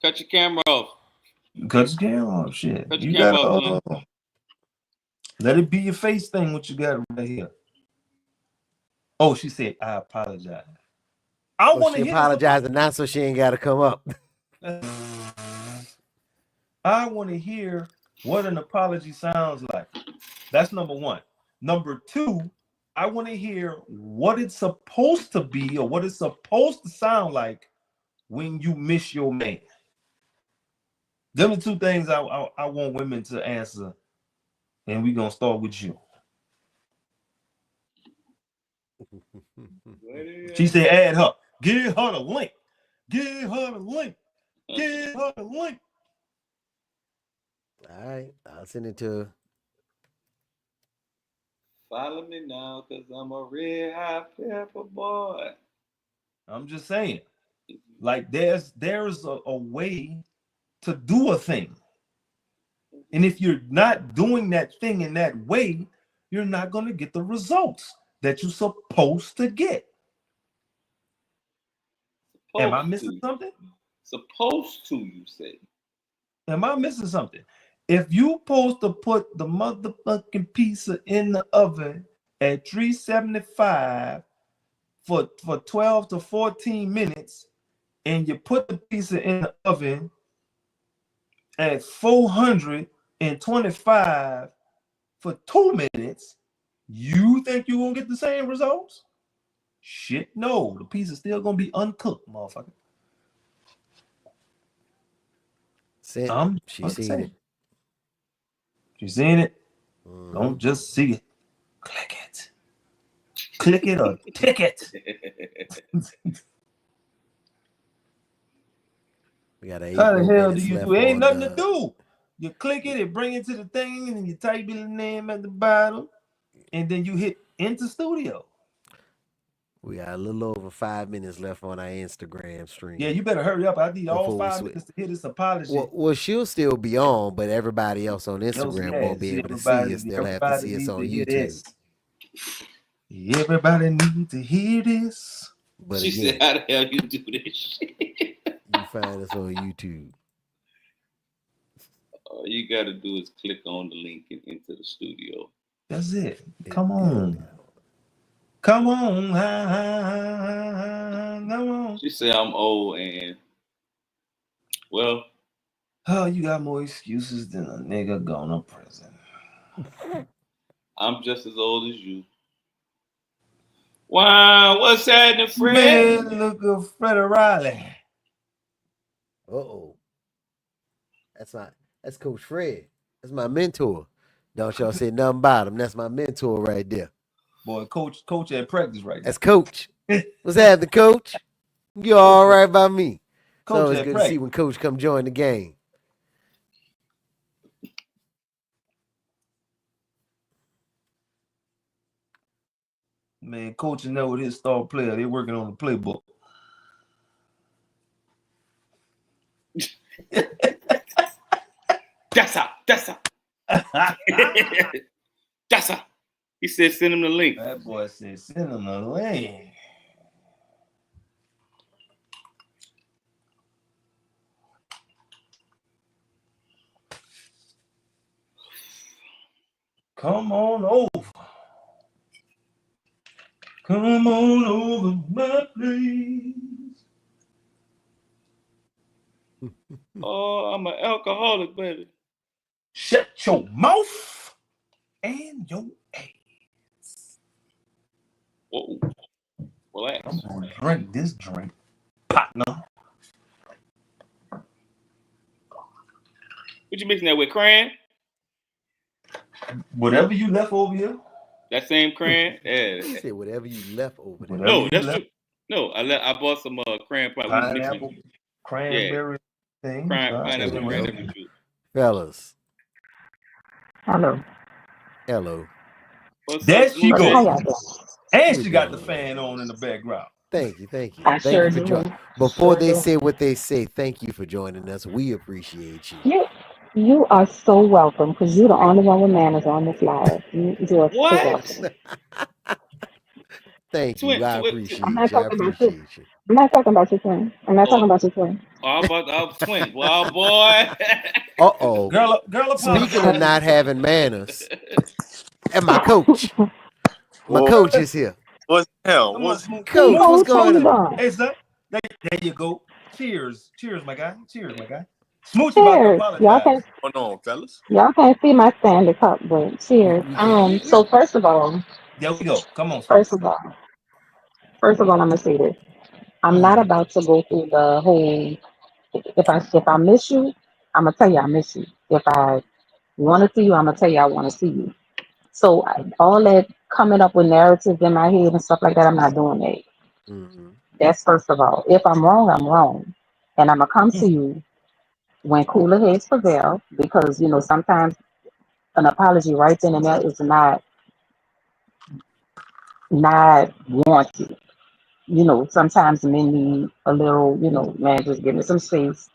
Cut your camera off. Cut your camera off, shit. Cut your You camera gotta off, let it be your face thing. What you got right here? Oh, she said I apologize. I want to apologize, and not so she ain't got to come up. I want to hear what an apology sounds like. That's number one. Number two, I want to hear what it's supposed to be or what it's supposed to sound like when you miss your man. Them are two things I want women to answer, and we're gonna start with you. She said, "Add her. Give her the link. Give her the link. Give her the link." All right, I'll send it to her. Follow me now, cause I'm a red hot pepper boy. I'm just saying, like there's a way to do a thing, and if you're not doing that thing in that way, you're not gonna get the results that you're supposed to get. Am I missing something? Supposed to, you say? Am I missing something? If you supposed to put the motherfucking pizza in the oven at 375 for 12 to 14 minutes, and you put the pizza in the oven at 425 for 2 minutes, you think you're gonna get the same results? Shit, no. The pizza's still gonna be uncooked, motherfucker. She's seen it. She's seen it. Don't just see it. Click it. Click it or tick it. We got How the hell do you do? It ain't nothing to do. You click it, it bring it to the thing, and you type in the name at the bottom, and then you hit Enter Studio. We got a little over 5 minutes left on our Instagram stream. Yeah, you better hurry up. I need all 5 minutes to hit this apology. Well, she'll still be on, but everybody else on Instagram won't be able to see us. They'll have to see us on YouTube. Everybody need to hear this. But she said, how the hell you do this shit? You find us on YouTube. All you got to do is click on the link into the studio. That's it. Come on. Come on. Come on. She said I'm old and, well. Oh, you got more excuses than a nigga going to prison. I'm just as old as you. Wow, what's happening, Fred? Man, look at Fred Riley. Uh-oh. That's Coach Fred. That's my mentor. Don't y'all say nothing about him. That's my mentor right there. Boy, coach at practice right now. That's Coach. What's happening, Coach? You all right by me? So it's good to see when Coach come join the game. Man, Coach and know with his star player, they working on the playbook. That's up. That's up. He said, send him the link. That boy said, send him the link. Come on over. Come on over my place. Oh, I'm an alcoholic, baby. Shut your mouth and your ass. Whoa. Relax. I'm gonna drink this drink, partner. What you mixing that with? Crayon? Whatever you left over here, That same crayon? Yeah. He said whatever you left over there. whatever No, you that's left, true. No, I bought some crayon pie. We was mixing pineapple, it. cranberry things. Pineapple, There we go. cranberry juice. Fellas, Hello. hello. What's There up, she Smooth How goes, J? y'all doing? and We she got the doing fan well. on in the background. Thank you, thank you. I Thank sure you for do. joining. Before Sure they do. say what they say, thank you for joining us. We appreciate you. You are so welcome because you're the only one with manners on this live. You are so What? welcome. Thank you. I I'm appreciate not you. I talking about you. appreciate you. I'm not talking about your twin. I'm not talking Oh, about your twin. about our twin. Well, boy. Uh-oh. Girl, Speaking of apologize. not having manners, and my coach. My Well, coach is here. what's hell? Come on, What's smooth. Coach, what's Coach, how going you on? doing? Hey, son. There you go. Cheers, my guy. Cheers, my guy. Smooch about to Cheers. apologize. going on, fellas? Y'all can't see my standard cup, but cheers. We can. So first of all, There we go. Come on, Smooch. first of all, first of all, I'm gonna say this. I'm not Mm. about to go through the whole. If I miss you, I'm gonna tell you I miss you. If I want to see you, I'm gonna tell you I want to see you. So all that coming up with narratives in my head and stuff like that, I'm not doing that. Mm-hmm. That's first of all. If I'm wrong, I'm wrong, and I'm gonna come to you when cooler heads prevail because sometimes an apology right then and there is not warranted. Sometimes men need a little, man, just give me some space.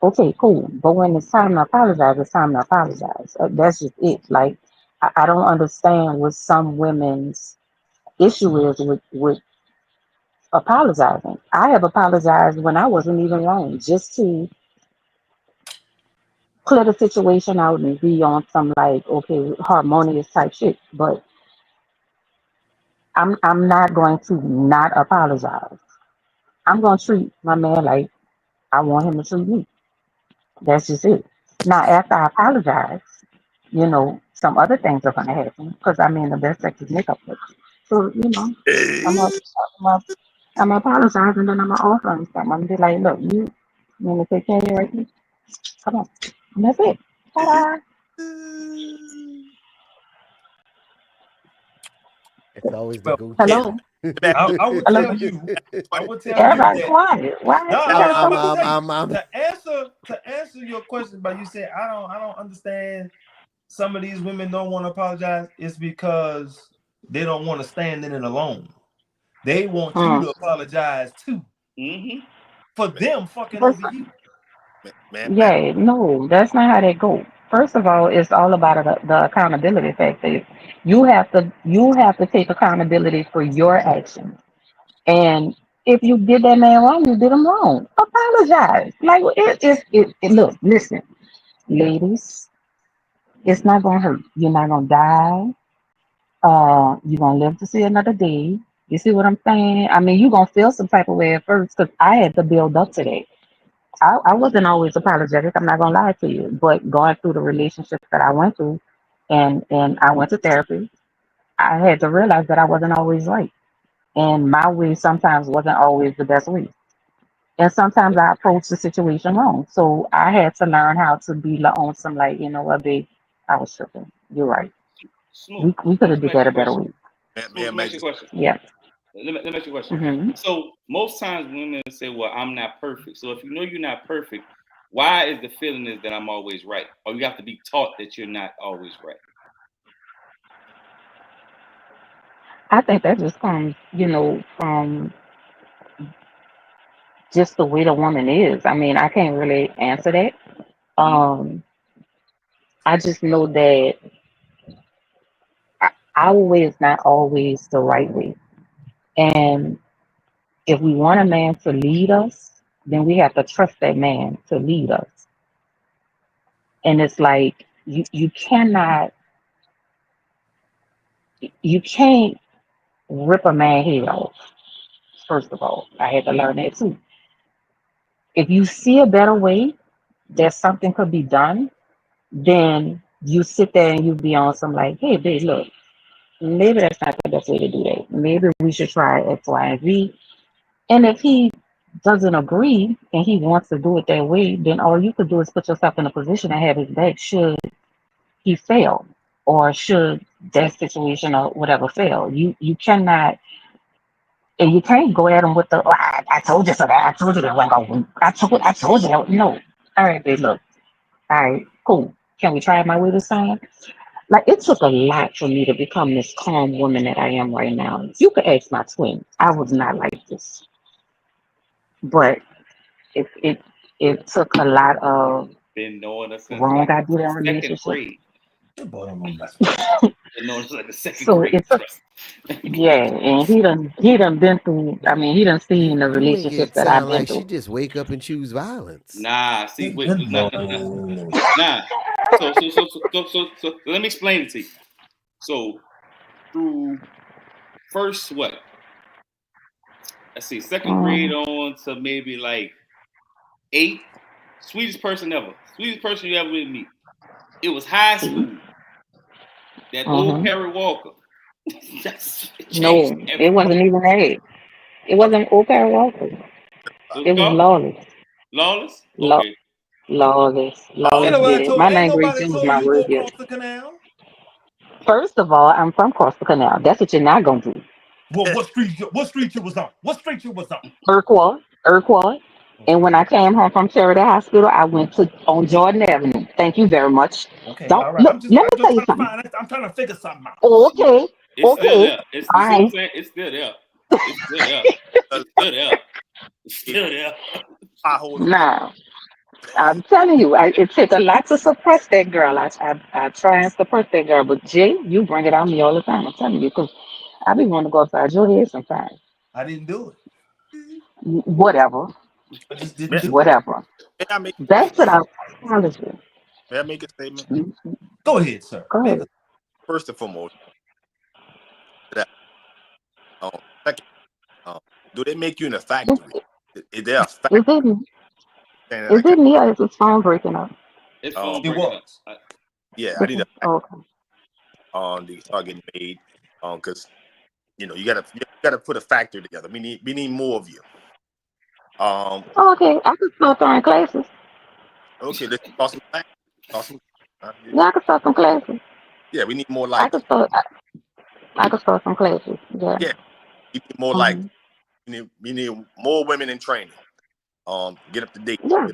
Okay, cool. But when it's time to apologize, it's time to apologize. That's just it. Like, I don't understand what some women's issue is with apologizing. I have apologized when I wasn't even wrong, just to clear the situation out and be on some like, okay, harmonious type shit. But I'm not going to not apologize. I'm gonna treat my man like I want him to treat me. That's just it. Now, after I apologize, some other things are going to happen because I mean, the best sex is makeup with you. So, I'm going to I'm gonna, I'm gonna apologize and then I'm going to offer him something. I'm going to be like, look, you want to take care of you right now? Come on. And that's it. Ta-da. It's always the Well, go to. Hello. I would Hello. tell you. I would tell you Everybody that. quiet. Why? No, I no, got no. I'm something about to to tell say. you I'm to answer your question, but you said I don't understand. Some of these women don't want to apologize. It's because they don't want to stand in it alone. They want you to apologize too Mm-hmm. for them fucking First, over you. man. yeah, no, that's not how that goes. First of all, it's all about the accountability factor. You have to take accountability for your actions. And if you did that man wrong, you did him wrong. Apologize. Like look, listen, ladies, it's not gonna hurt. You're not gonna die. You're gonna live to see another day. You see what I'm saying? I mean, you're gonna feel some type of way at first because I had to build up to that. I wasn't always apologetic. I'm not gonna lie to you, but going through the relationships that I went through, and I went to therapy, I had to realize that I wasn't always right, and my way sometimes wasn't always the best way, and sometimes I approached the situation wrong. So I had to learn how to be on some like, you know what, babe, I was tripping. You're right. Smooth. We could Smooth. have Let me did ask that you a a better question. way. Smooth. Let me ask you a question. Yeah. Let me ask you a question. hmm So most times women say, "Well, I'm not perfect." So if you know you're not perfect, why is the feeling is that I'm always right, or you have to be taught that you're not always right? I think that just comes, from just the way the woman is. I mean, I can't really answer that. Um, I just know that our way is not always the right way. And if we want a man to lead us, then we have to trust that man to lead us. And it's like you can't rip a man head off. First of all, I had to learn that too. If you see a better way that something could be done, then you sit there and you be on some like, hey, babe, look, maybe that's not the best way to do that. maybe we should try X, Y, and Z. And if he doesn't agree and he wants to do it that way, then all you could do is put yourself in a position to have his back should he fail or should that situation or whatever fail. You cannot and you can't go at him with the I told you so that I told you that wasn't gonna work. I told you that no. All right, babe, look. All right, cool. Can we try it my way this time? Like it took a lot for me to become this calm woman that I am right now. You could ask my twin. I was not like this. But it took a lot of Been knowing us since wrong like idea in second relationships. grade. That boy don't know nothing. Been knowing us like the second So grade. it took yeah, and he done been through I mean he done seen the You make relationships it that I've sound been like she through. just wake up and choose violence. Nah, see, wait, Good nah, Lord. nah, nah, nah. So let me explain it to you. So through first what? Let's see, second grade Mm, on to maybe like 8. Sweetest person ever. Sweetest person you ever with me. It was high see. school. That old Mm-hmm. Perry Walker. That's it changed No, it everything. wasn't even that. It wasn't Oprah Walker. It was It was called Lawless. Lawless? Law, Okay. Lawless. Ain't Lawless did nobody it. told My ain't nine grade nobody Jim was told my you to word go gift. across the canal. First of all, I'm from Costa Canal. That's what you're not gonna do. Well, what street you was on? What street you was on? Urquhart. And when Okay. I came home from Charity Hospital, I went to on Jordan Avenue. Thank you very much. Okay, Don't all right. look. Let me I'm just tell you trying to something. find I'm trying to figure something out. Oh, okay, It's still okay, there. It's all you see what I'm right. saying? It's still there. It's still there. It's still there. It's still there. Potholes and Now I'm telling you, it took a lot to suppress that girl. I try and suppress that girl, but Jay, you bring it on me all the time. I'm telling you, because I be wanting to go upside your head sometimes. I didn't do it. Whatever, I just didn't may, do it. whatever. may I make a That's what statement? I apologize. May I make a statement? Go ahead, sir. Go Make ahead. a First and foremost, that second, um, do they make you in a factory? Is there a factory? Is it Saying that is I it can't. me or is his phone breaking up? It's Um, phone it breaking up. was. yeah, I This need is a factory okay. they start getting made. Because you gotta put a factory together. We need more of you. Um, Oh, okay, I can start throwing classes. okay, let's start some class. Awesome. Yeah, I can start some classes. Yeah, we need more I like can you. start. I can start some classes. Yeah. Yeah, we need more like Hmm. you. We need more women in training. Get up to date. Yeah.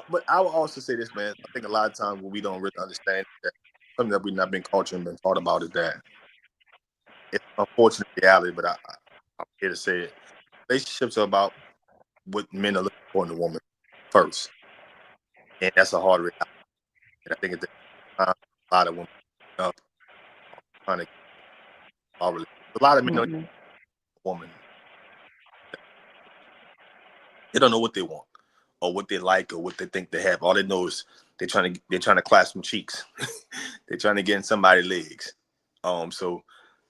But I will also say this, man. I think a lot of times what we don't really understand that something that we've not been cultured and been taught about is that it's an unfortunate reality, but I'm here to say it. Relationships are about what men are looking for in a woman first, and that's a hard reality. And I think at the time, a lot of women up trying to a lot of men don't Hmm. a woman. They don't know what they want or what they like or what they think they have. All they know is they're trying to clasp some cheeks. They're trying to get in somebody's legs. So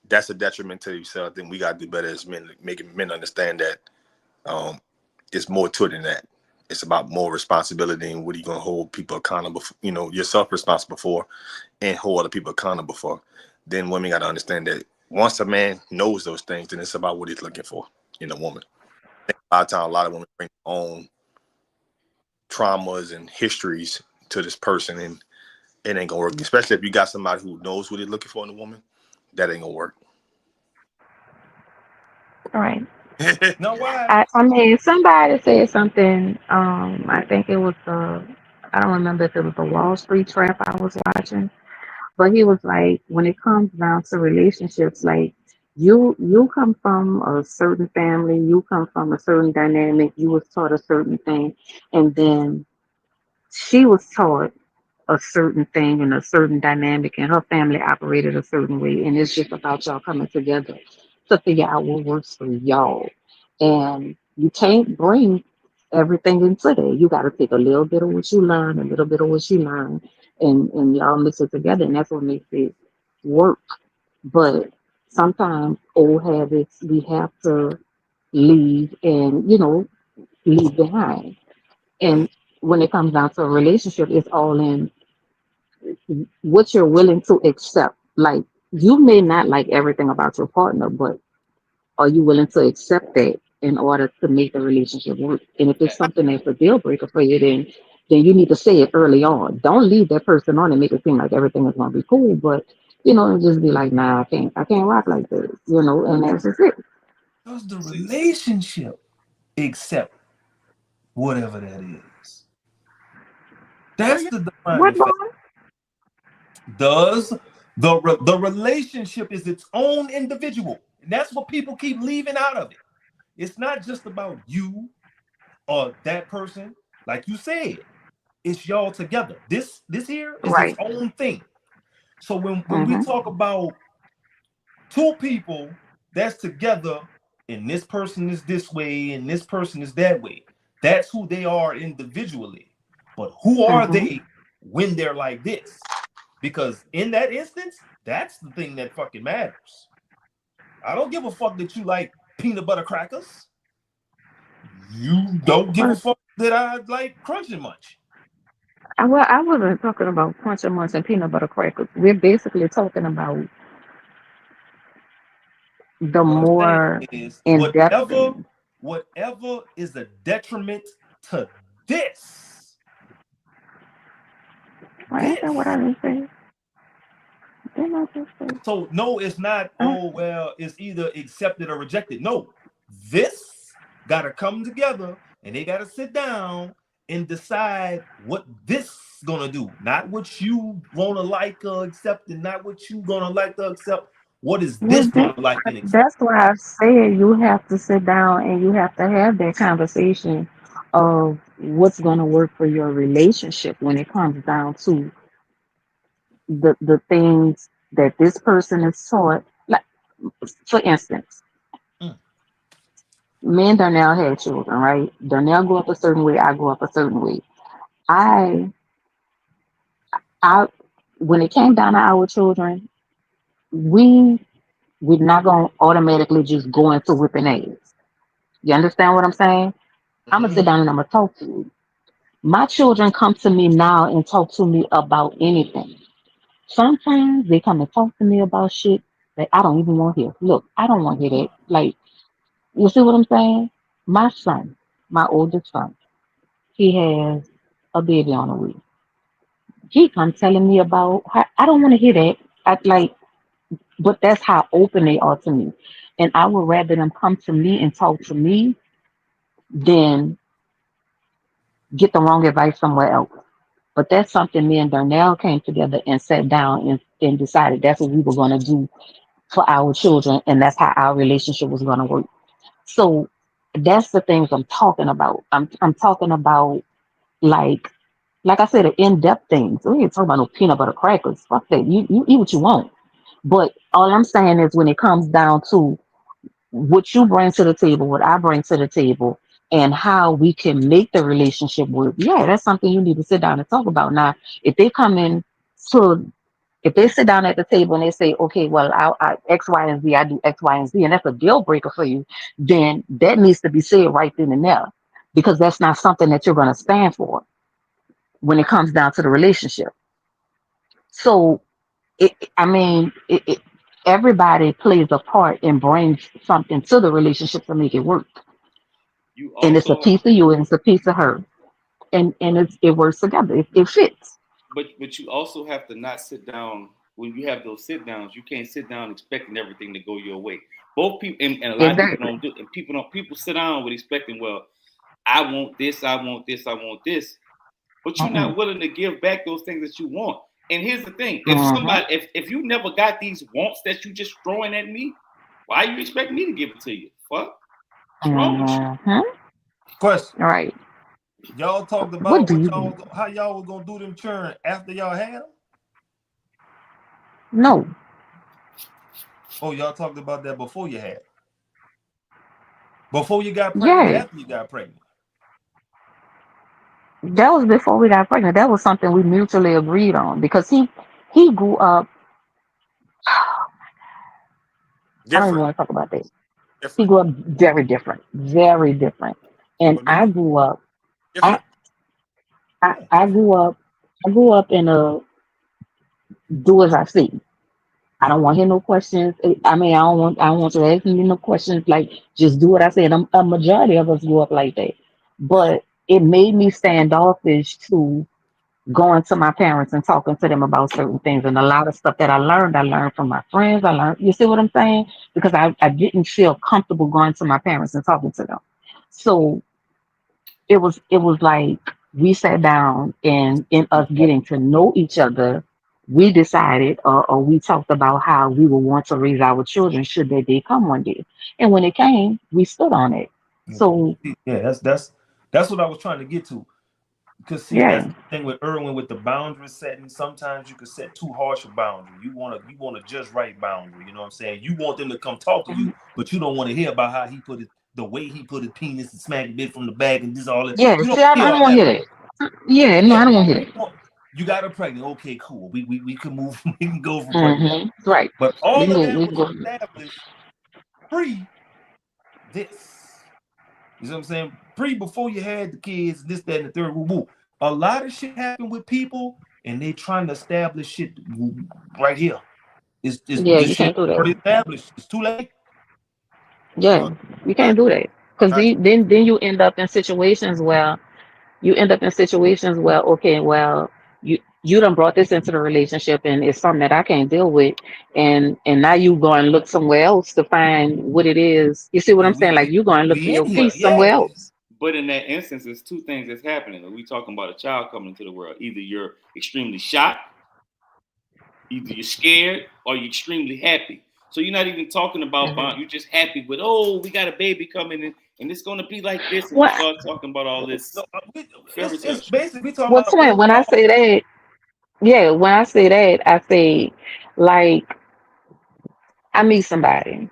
that's a detriment to yourself. I think we got to do better as men, making men understand that um, it's more to it than that. It's about more responsibility and what are you going to hold people accountable for, yourself responsible for and hold other people accountable for. Then women got to understand that once a man knows those things, then it's about what he's looking for in a woman. I think a lot of times, a lot of women bring their own traumas and histories to this person, and it ain't gonna work. Especially if you got somebody who knows what they're looking for in a woman, that ain't gonna work. All right. No why? I mean, somebody said something. I think it was I don't remember if it was the Wall Street Trap I was watching, but he was like, when it comes down to relationships, like you come from a certain family, you come from a certain dynamic, you was taught a certain thing, and then she was taught a certain thing and a certain dynamic, and her family operated a certain way, and it's just about y'all coming together to figure out what works for y'all. And you can't bring everything into that. You got to take a little bit of what you learn, a little bit of what you learn, and y'all mix it together, and that's what makes it work. But sometimes old habits we have to leave and leave behind. Mm. And when it comes down to a relationship, it's all in what you're willing to accept. Like You may not like everything about your partner, but are you willing to accept that in order to make the relationship work? And if it's That- something that's a deal breaker for you, then you need to say it early on. Don't leave that person on and make it seem like everything is gonna be cool, but and just be like, nah, I can't rock like this, and that's just it. Does the see, relationship accept whatever that is? hell That's yeah. the What defining factor. boy? Does the relationship is its own individual, and that's what people keep leaving out of it. It's not just about you or that person, like you said. It's y'all together. This here is its Right. own thing. So when we Mm-hmm. talk about two people that's together, and this person is this way and this person is that way, that's who they are individually. But who are Mm-hmm. they when they're like this? Because in that instance, that's the thing that fucking matters. I don't give a fuck that you like peanut butter crackers. You don't give a Well, fuck that I like crunching much. I wasn't talking about punching munch and peanut butter crackers. We're basically talking about the What I'm saying more is in-depth things. whatever is a detriment to this, Well, ain't that what this. I just said? Didn't I just say? So no, it's not, Uh, oh well, it's either accepted or rejected. No, this gotta come together and they gotta sit down and decide what this gonna do. Not what you wanna like or accept, and not what you gonna like to accept. What is well, this gonna like and accept? that's why I said you have to sit down and you have to have that conversation of what's going to work for your relationship when it comes down to the things that this person is taught. Like, for instance, Mm, me and Darnell had children, right? Darnell grew up a certain way, I grew up a certain way. I, I, when it came down to our children, we we're not gonna automatically just go into whipping ass. You understand what I'm saying? I'm gonna mhm. sit down and I'm gonna talk to you. My children come to me now and talk to me about anything. Sometimes they come and talk to me about shit that I don't even want to hear. Look, I don't want to hear that. Like, you see what I'm saying? My son, my oldest son, he has a baby on the way. He comes telling me about how, I don't want to hear that. But that's how open they are to me. And I would rather them come to me and talk to me than get the wrong advice somewhere else. But that's something me and Darnell came together and sat down and decided that's what we were going to do for our children. And that's how our relationship was going to work. So that's the things I'm talking about. I'm talking about like like I said, the in-depth things. We ain't talking about no peanut butter crackers. Fuck that. You eat what you want. But all I'm saying is when it comes down to what you bring to the table, what I bring to the table, and how we can make the relationship work. Yeah, that's something you need to sit down and talk about. Now, if they come in to, if they sit down at the table and they say, okay, well, I X, Y, and Z, I do X, Y, and Z, and that's a deal breaker for you, then that needs to be said right then and there because that's not something that you're going to stand for when it comes down to the relationship. So, I mean, everybody plays a part and brings something to the relationship to make it work. You And it's a also, piece of you and it's a piece of her, and it works together. It fits. but you also have to not sit down when you have those sit downs. You can't sit down expecting everything to go your way. Both people and a lot of people Exactly. don't do. And people sit down with expecting, well, I want this, I want this, I want this, but you're Mm-mm. not willing to give back those things that you want. And here's the thing: Mm-hmm. if you never got these wants that you just throwing at me, why you expect me to give it to you? Fuck, what's wrong with you? Mm-hmm. Question. All right. Y'all talked What about do what you y'all want? how y'all was gonna do them churn after y'all had them. No. Oh, y'all talked about that before you had 'em. Before you got pregnant or Yeah. after you got pregnant. That was before we got pregnant. That was something we mutually agreed on because he grew up. I don't even Different, want to talk about that. He different. grew up very different, very different. And But me too. I Different. I, Yeah. I grew up in a do as I see. I don't want to hear no questions. I mean, I don't want you to ask me no questions. Like, just do what I said. A majority of us grew up like that, but it made me standoffish to going to my parents and talking to them about certain things. And a lot of stuff that I learned from my friends. I learned, you see what I'm saying? Because I didn't feel comfortable going to my parents and talking to them. So it was like we sat down and in us getting to know each other, we decided or we talked about how we would want to raise our children should that day come one day. And when it came, we stood on it. So Yeah, that's what I was trying to get to. Because see, that's yeah, the thing with Irwin with the boundary setting. Sometimes you can set too harsh a boundary. You want to just right boundary. You know what I'm saying? You want them to come talk to you, but you don't want to hear about how he put it, the way he put his penis and smacked a bit from the back and this all that. yeah. You don't See, I hear don't all want to that. hear that. Yeah, no, Yeah, I don't want to hear that. you got her pregnant. Okay, cool. We can move. We can go from pregnant. Right. But We all can of go. that We was can go. established pre this. You know what I'm saying? Pre before you had the kids, this, that, and the third. Woo, woo. A lot of shit happened with people, and they trying to establish shit right here. Yeah, This you shit can't do that. already established. It's too late. Yeah, Uh, you I, can't do that because I, then you end up in situations where okay, well, you done brought this into the relationship and it's something that I can't deal with, and now you go and look somewhere else to find what it is. You see what I'm And saying? Like you go and look for we in your here. peace Yeah. somewhere else. But in that instance, there's two things that's happening. We talking about a child coming into the world. Either you're extremely shocked, either you're scared, or you're extremely happy. So you're not even talking about Hmm. bond. You're just happy with, oh, we got a baby coming in, and it's gonna be like this. And you What? start talking about all No, this fairy it's tale. basically talking Well, about twin. real When I talk. say that, yeah, when I say that, I say like I meet somebody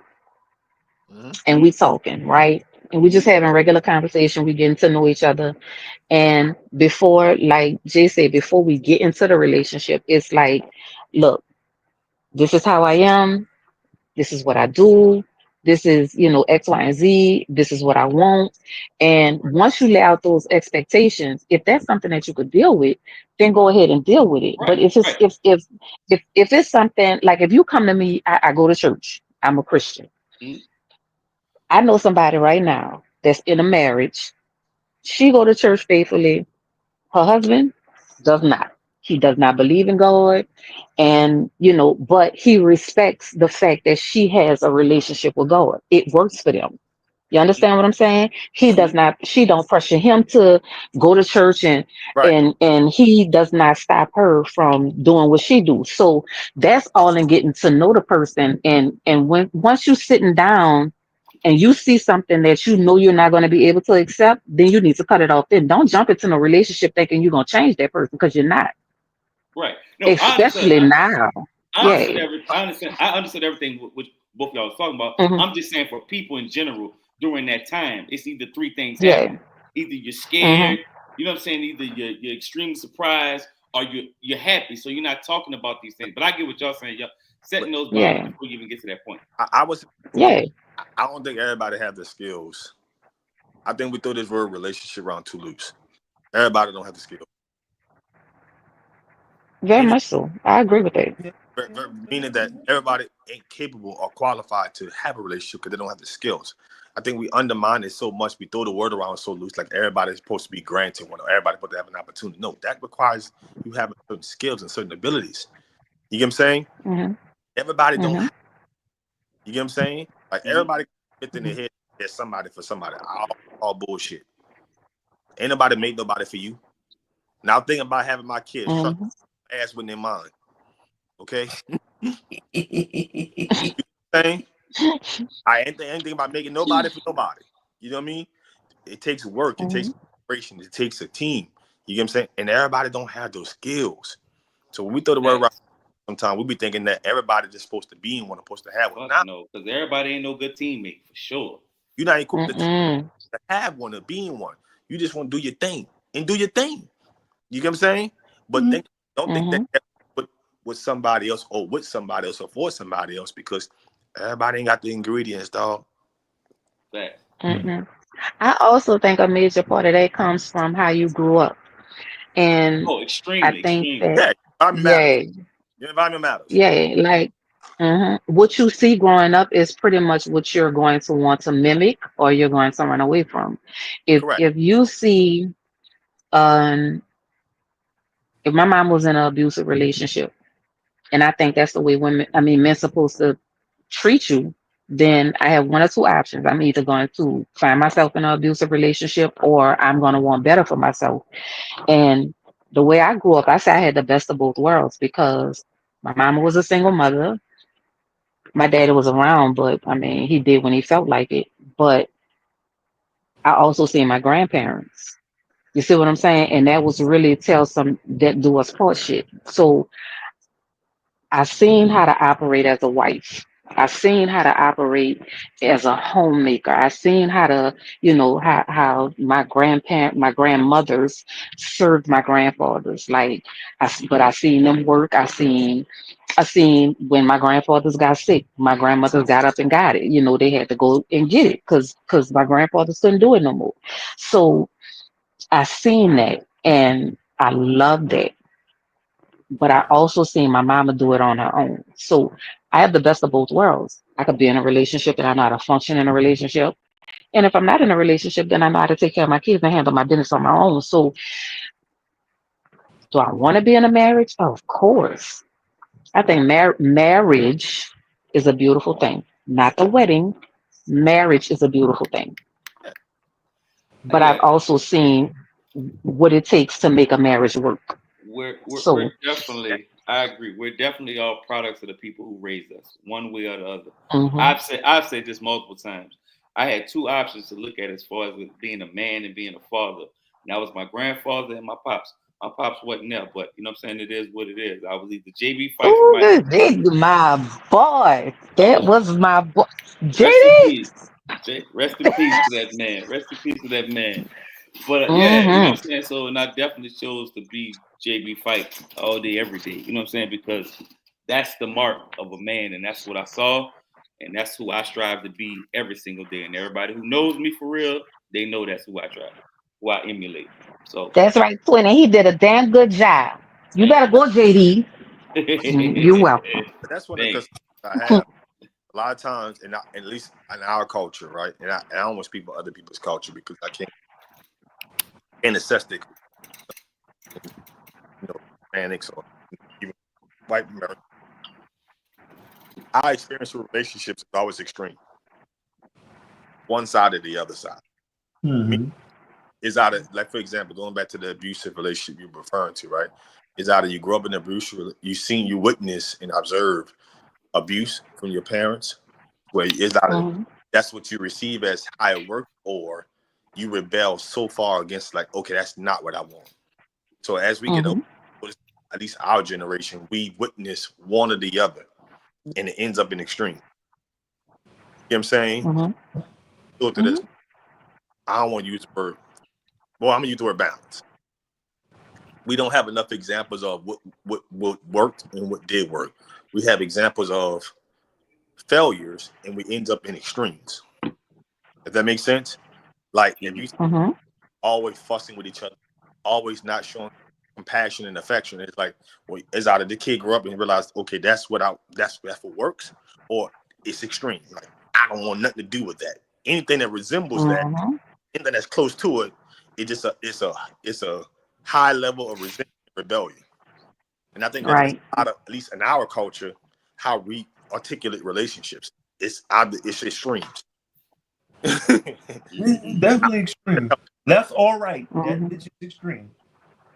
mhm. and we talking, right? And we just having regular conversation. We getting to know each other. And before, like Jay said, before we get into the relationship, it's like, look, this is how I am. This is what I do. This is, X, Y, and Z. This is what I want. And once you lay out those expectations, if that's something that you could deal with, then go ahead and deal with it. But Right, if it's right. if it's something like if you come to me, I go to church. I'm a Christian. Mhm. I know somebody right now that's in a marriage. She go to church faithfully. Her husband does not. He does not believe in God. And, but he respects the fact that she has a relationship with God. It works for them. You understand what I'm saying? He does Mhm. not, she don't pressure him to go to church and Right. and he does not stop her from doing what she do. So that's all in getting to know the person. And when once you sitting down and you see something that you know you're not going to be able to accept, then you need to cut it off. Then don't jump into a relationship thinking you're going to change that person because you're not, Right. No, I understand. especially now. I Yeah. understood every. I understand. I understood everything which both of y'all was talking about. Hmm. I'm just saying for people in general during that time, it's either three things Yeah. happening. Either you're Hmm. scared, you know what I'm saying. Either you're extremely surprised, or you're happy. So you're not talking about these things. But I get what y'all saying. Y'all But setting those boundaries Yeah. before you even get to that point. I was. Yeah. I don't think everybody have the skills. I think we throw this word relationship around too loose. Everybody don't have the skills. Very Meaning, much so. I agree with that. meaning that everybody ain't capable or qualified to have a relationship because they don't have the skills. I think we undermine it so much. We throw the word around so loose, like everybody's supposed to be granted one, or everybody's supposed to have an opportunity. No, that requires you having certain skills and certain abilities. You get what I'm saying? Hmm. Everybody don't. Hmm. You get what I'm saying? Like Mhm. everybody get in their head there's somebody for somebody. All bullshit. Ain't nobody made nobody for you. Now I'm thinking about having my kids trust Hmm. ass when they're mine. Okay? Saying I ain't anything about making nobody for nobody. You know what I mean? It takes work, it takes Hmm. preparation, it takes a team. You get what I'm saying? And everybody don't have those skills. So when we throw the word around Facts. sometimes we be thinking that everybody just supposed to be in one, supposed to have one. Fuck Now no, because everybody ain't no good teammate for sure. you're not equipped to Mm-mm. have one or be in one. You just want to do your thing and do your thing. You get what I'm saying? But Hmm. don't think that Hmm. with somebody else or with somebody else or for somebody else because everybody ain't got the ingredients, dog. Facts. Mm-mm. I also think a major part of that comes from how you grew up. And Oh, I extremely, think extremely. that, Yeah, environment matters. yeah, Your environment matters. yeah, like What you see growing up is pretty much what you're going to want to mimic or you're going to run away from. If Correct. if you see, um, if my mom was in an abusive relationship, and I think that's the way men supposed to treat you, then I have one or two options. I'm either going to find myself in an abusive relationship or I'm going to want better for myself. And the way I grew up, I say I had the best of both worlds because my mama was a single mother. My daddy was around, but I mean, he did when he felt like it. But I also seen my grandparents. You see what I'm saying? And that was really tell some that do us part shit. So I seen how to operate as a wife. I seen how to operate as a homemaker. I seen how to, how my grandmothers served my grandfathers. Like, but I seen them work. I seen when my grandfathers got sick, my grandmothers got up and got it. They had to go and get it because my grandfathers couldn't do it no more. So I seen that and I loved that, but I also seen my mama do it on her own. So I have the best of both worlds. I could be in a relationship and I know how to function in a relationship. And if I'm not in a relationship, then I know how to take care of my kids and handle my business on my own. So do I want to be in a marriage? Of course. I think marriage is a beautiful thing. Not the wedding. Marriage is a beautiful thing. But Yeah, I've also seen what it takes to make a marriage work. we're So, definitely. I agree. We're definitely all products of the people who raised us, one way or the other. mhm. I've said this multiple times. I had two options to look at as far as with being a man and being a father. And that was my grandfather and my pops. My pops wasn't there, but you know what I'm saying? It is what it is. I was either JB fight for Ooh, Mike. my boy. I That was was my boy. rest in JD. peace. Rest in peace to that man. Rest in peace to that man. But yeah, you know Hmm. what I'm saying? So, and I definitely chose to be JB Fight all day, every day. You know what I'm saying? Because that's the mark of a man, and that's what I saw, and that's who I strive to be every single day. And everybody who knows me for real, they know that's who I try, who I emulate. So, That's right, twin. And he did a damn good job. You thank better go, JD. You're welcome. But that's one of the thank concerns I have. A lot of times, at least in our culture, right? And I don't want to speak about other people's culture because I can't assess the, Hispanics or even white Americans. Our experience with relationships is always extreme. One side or the other side. Me Mhm. is out of, like, for example, going back to the abusive relationship you're referring to, right? Is either you grew up in an abusive, you witness and observe abuse from your parents, where it's either Mhm. that's what you receive as higher work, or you rebel so far against, like, okay, that's not what I want. So as we get older, Mhm. at least our generation, we witness one or the other, and it ends up in extreme. You know what I'm saying? Mhm. Go through this. Mhm. I don't want to use the word. Well, I'm gonna use the word balance. We don't have enough examples of what worked and what did work. We have examples of failures, and we end up in extremes. If that makes sense, like if you Mhm. always fussing with each other, always not showing compassion and affection, it's like, well, it's either the kid grew up and realized, okay, that's what works, or it's extreme. Like, I don't want nothing to do with that. Anything that resembles that, Mhm. anything that's close to it, it's a high level of resentment and rebellion. And I think that's just Right. a lot of, at least in our culture, how we articulate relationships. It's extremes. Definitely extreme. That's all right. That Mhm. bitch is extreme.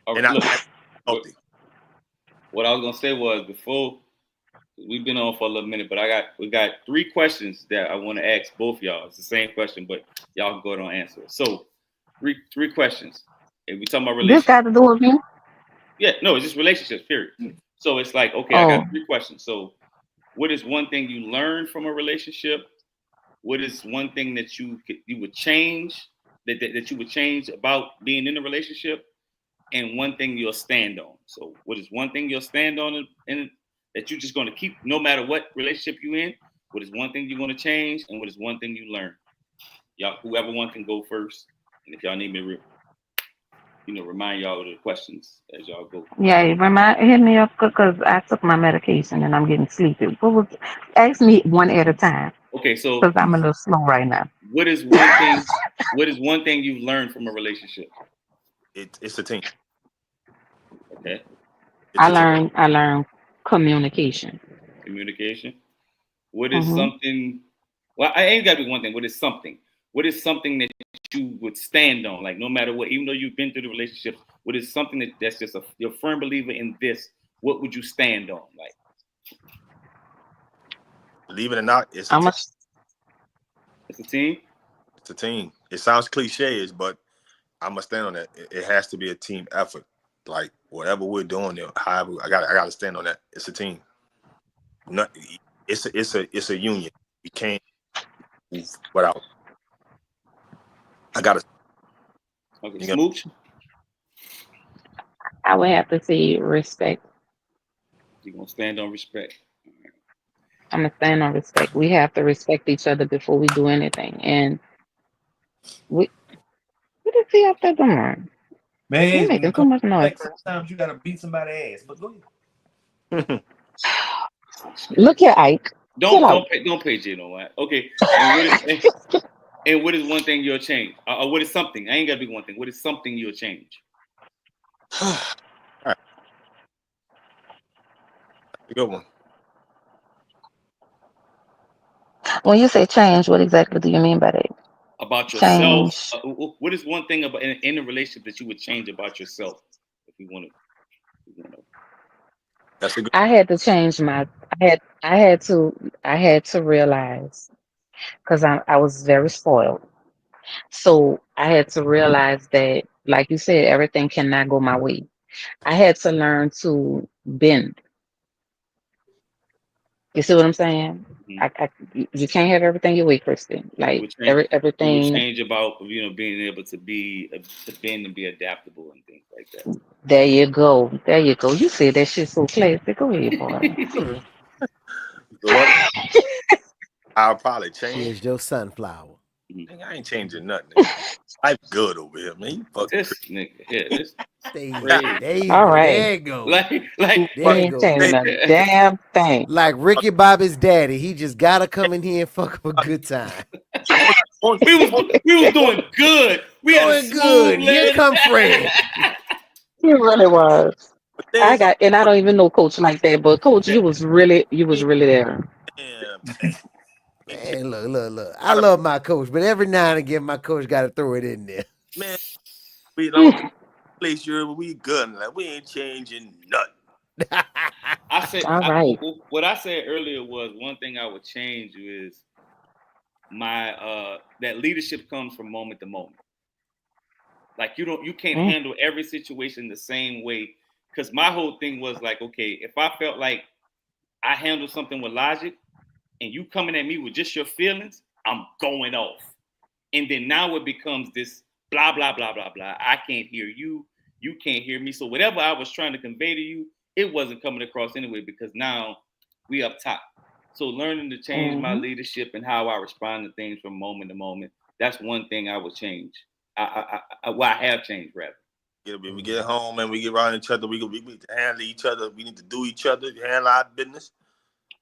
And I look, what, healthy. what I was gonna say was before we've been on for a little minute, but we got three questions that I want to ask both y'all. It's the same question, but y'all can go ahead and answer it. So three questions. If we talking about This relationships, got to do with me. yeah, no, it's just relationships, period. So it's like, okay, I got Oh. three questions. So what is one thing you learned from a relationship? What is one thing that you would change that you would change about being in a relationship? And one thing you'll stand on. So what is one thing you'll stand on in that you're just going to keep no matter what relationship you in? What is one thing you're going to change? And what is one thing you learn? Y'all, whoever one can go first. And if y'all need me to remind y'all of the questions as y'all go. Yeah, hit me up because I took my medication and I'm getting sleepy. Ask me one at a time Okay, so because I'm a little slow right now. what is one thing? What is one thing you've learned from a relationship? It's a team. Okay, It's a team. I learned communication. communication. What is Hmm. something? Well, I ain't got to be one thing. What is something? What is something that you would stand on? Like no matter what, even though you've been through the relationships, what is something that's just you're a firm believer in this? What would you stand on? Like Believe it or not, it's a I'm team. a it's a team. It's a team. It sounds cliche, but I'm gonna stand on that. It has to be a team effort. Like whatever we're doing, however, I got to stand on that. It's a team. Not, it's a union. We can't move without. I got to. Okay, You know, smooch. I would have to say respect. You're gonna stand on respect. I'm gonna stand on respect. We have to respect each other before we do anything. And we what is he up there doing? He Man, when making it too comes much to noise. sex, sometimes you gotta beat somebody's ass. But go ahead. Look here, Ike. Chill out. Don't pay J no mind. Okay, and what is one thing you'll change? Or what is something? I ain't gotta be one thing. What is something you'll change? All right, a good one. When you say change, what exactly do you mean by that? About yourself. Change. What is one thing about in a relationship that you would change about yourself? If you want to, That's a good. I had to change my. I had to realize because I was very spoiled. So I had to realize that, like you said, everything cannot go my way. I had to learn to bend. You see what I'm saying? Mhm. You can't have everything your way, Kristen. You Like would change. You would everything. change about being able to be to bend and be adaptable and things like that. There you go. There you go. You said that shit so classic. Go ahead, boy. So what? I'll probably change. Here's your sunflower. Mhm. Nigga, I ain't changing nothing. Nigga. Life good over here, man. You fucking This nigga here, this There crazy. you All go. right. There you go. Like He There you ain't go. changing crazy. a damn thing. Like Ricky Bobby's daddy, he just gotta come in here and fuck up a good time. On- on- we was doing good. We had a Doing smooth good. Here landing. come Fred. He really was. There's a And I don't even know Coach like that, but Coach, you was really there. damn. Man, look. I Out of love my coach, but every now and again, my coach got to throw it in there. man, we don't place you, but we good. Like we ain't changing nothing. I said All right. what I said earlier was one thing I would change is my that leadership comes from moment to moment. Like you can't Mm. handle every situation the same way. Because my whole thing was like, okay, if I felt like I handled something with logic and you coming at me with just your feelings, I'm going off. And then now it becomes this blah, blah, blah, blah, blah. I can't hear you. You can't hear me. So whatever I was trying to convey to you, it wasn't coming across anyway because now we up top. So learning to change my Hmm. leadership and how I respond to things from moment to moment, that's one thing I would change. I have changed rather. We get home and we get around each other. We need to handle each other. We need to do each other, handle our business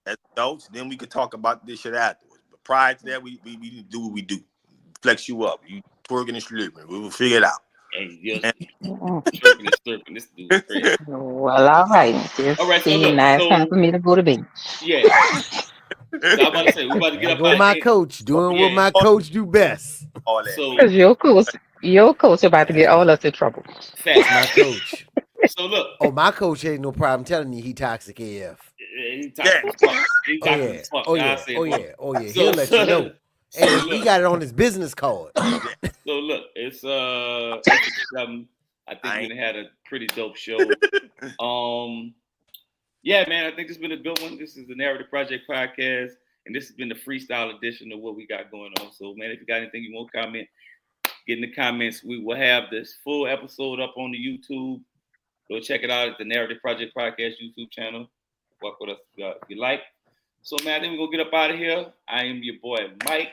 as adults. Then we could talk about this shit afterwards. But prior to that, we need to do what we do. Flex you up. You twerking and slipping. We will figure it out. And you're Mm. chirping and slurping. This dude is crazy. Well, all right. All Just right, so see, look, now it's time so for me to go to bed. yeah. So I'm about to say we about to get There up go out of my here. coach doing what Yeah. my coach do best. All that. So Because your coach about to get all us in trouble. That's my facts. coach. So look, Oh, my coach ain't no problem telling you he toxic AF. he Yeah. toxic as fuck. He Oh toxic yeah. as fuck. Oh I yeah. say Oh fuck. yeah. Oh yeah. He'll So let you know. so And he look, got it on his business card. so look, it's 8:57. I think I we ain't. done had a pretty dope show. Yeah, man, I think this has been a good one. This is the Narrative Project Podcast, and this has been the freestyle edition of what we got going on. So, man, if you got anything you want to comment, get in the comments. We will have this full episode up on the YouTube. Go check it out at the Narrative Project Podcast YouTube channel. Walk with us if you like. So, man, I think we're going to get up out of here. I am your boy, Mike.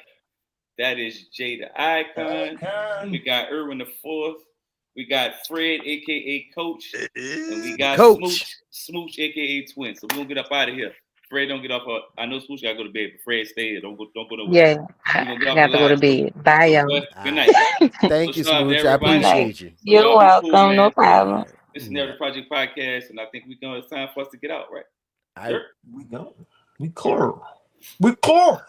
That is Jay the Icon. We got Irwin the Fourth. We got Fred, aka Coach, and we got Coach. Smooch, aka Twin. So we're gonna get up out of here. Fred don't get off. I know Smooch gotta go to bed, but Fred stay here. Don't go nowhere. Yeah, We're gonna get I off got the to go to line. bed. Bye, y'all. Good night. Thank you, So shout out to Smooch. I everybody. Good night. appreciate you. So You're y'all be cool, welcome. No man. problem. This is Never the Project Podcast, and I think it's time for us to get out, right? I, We go. We clear. We clear.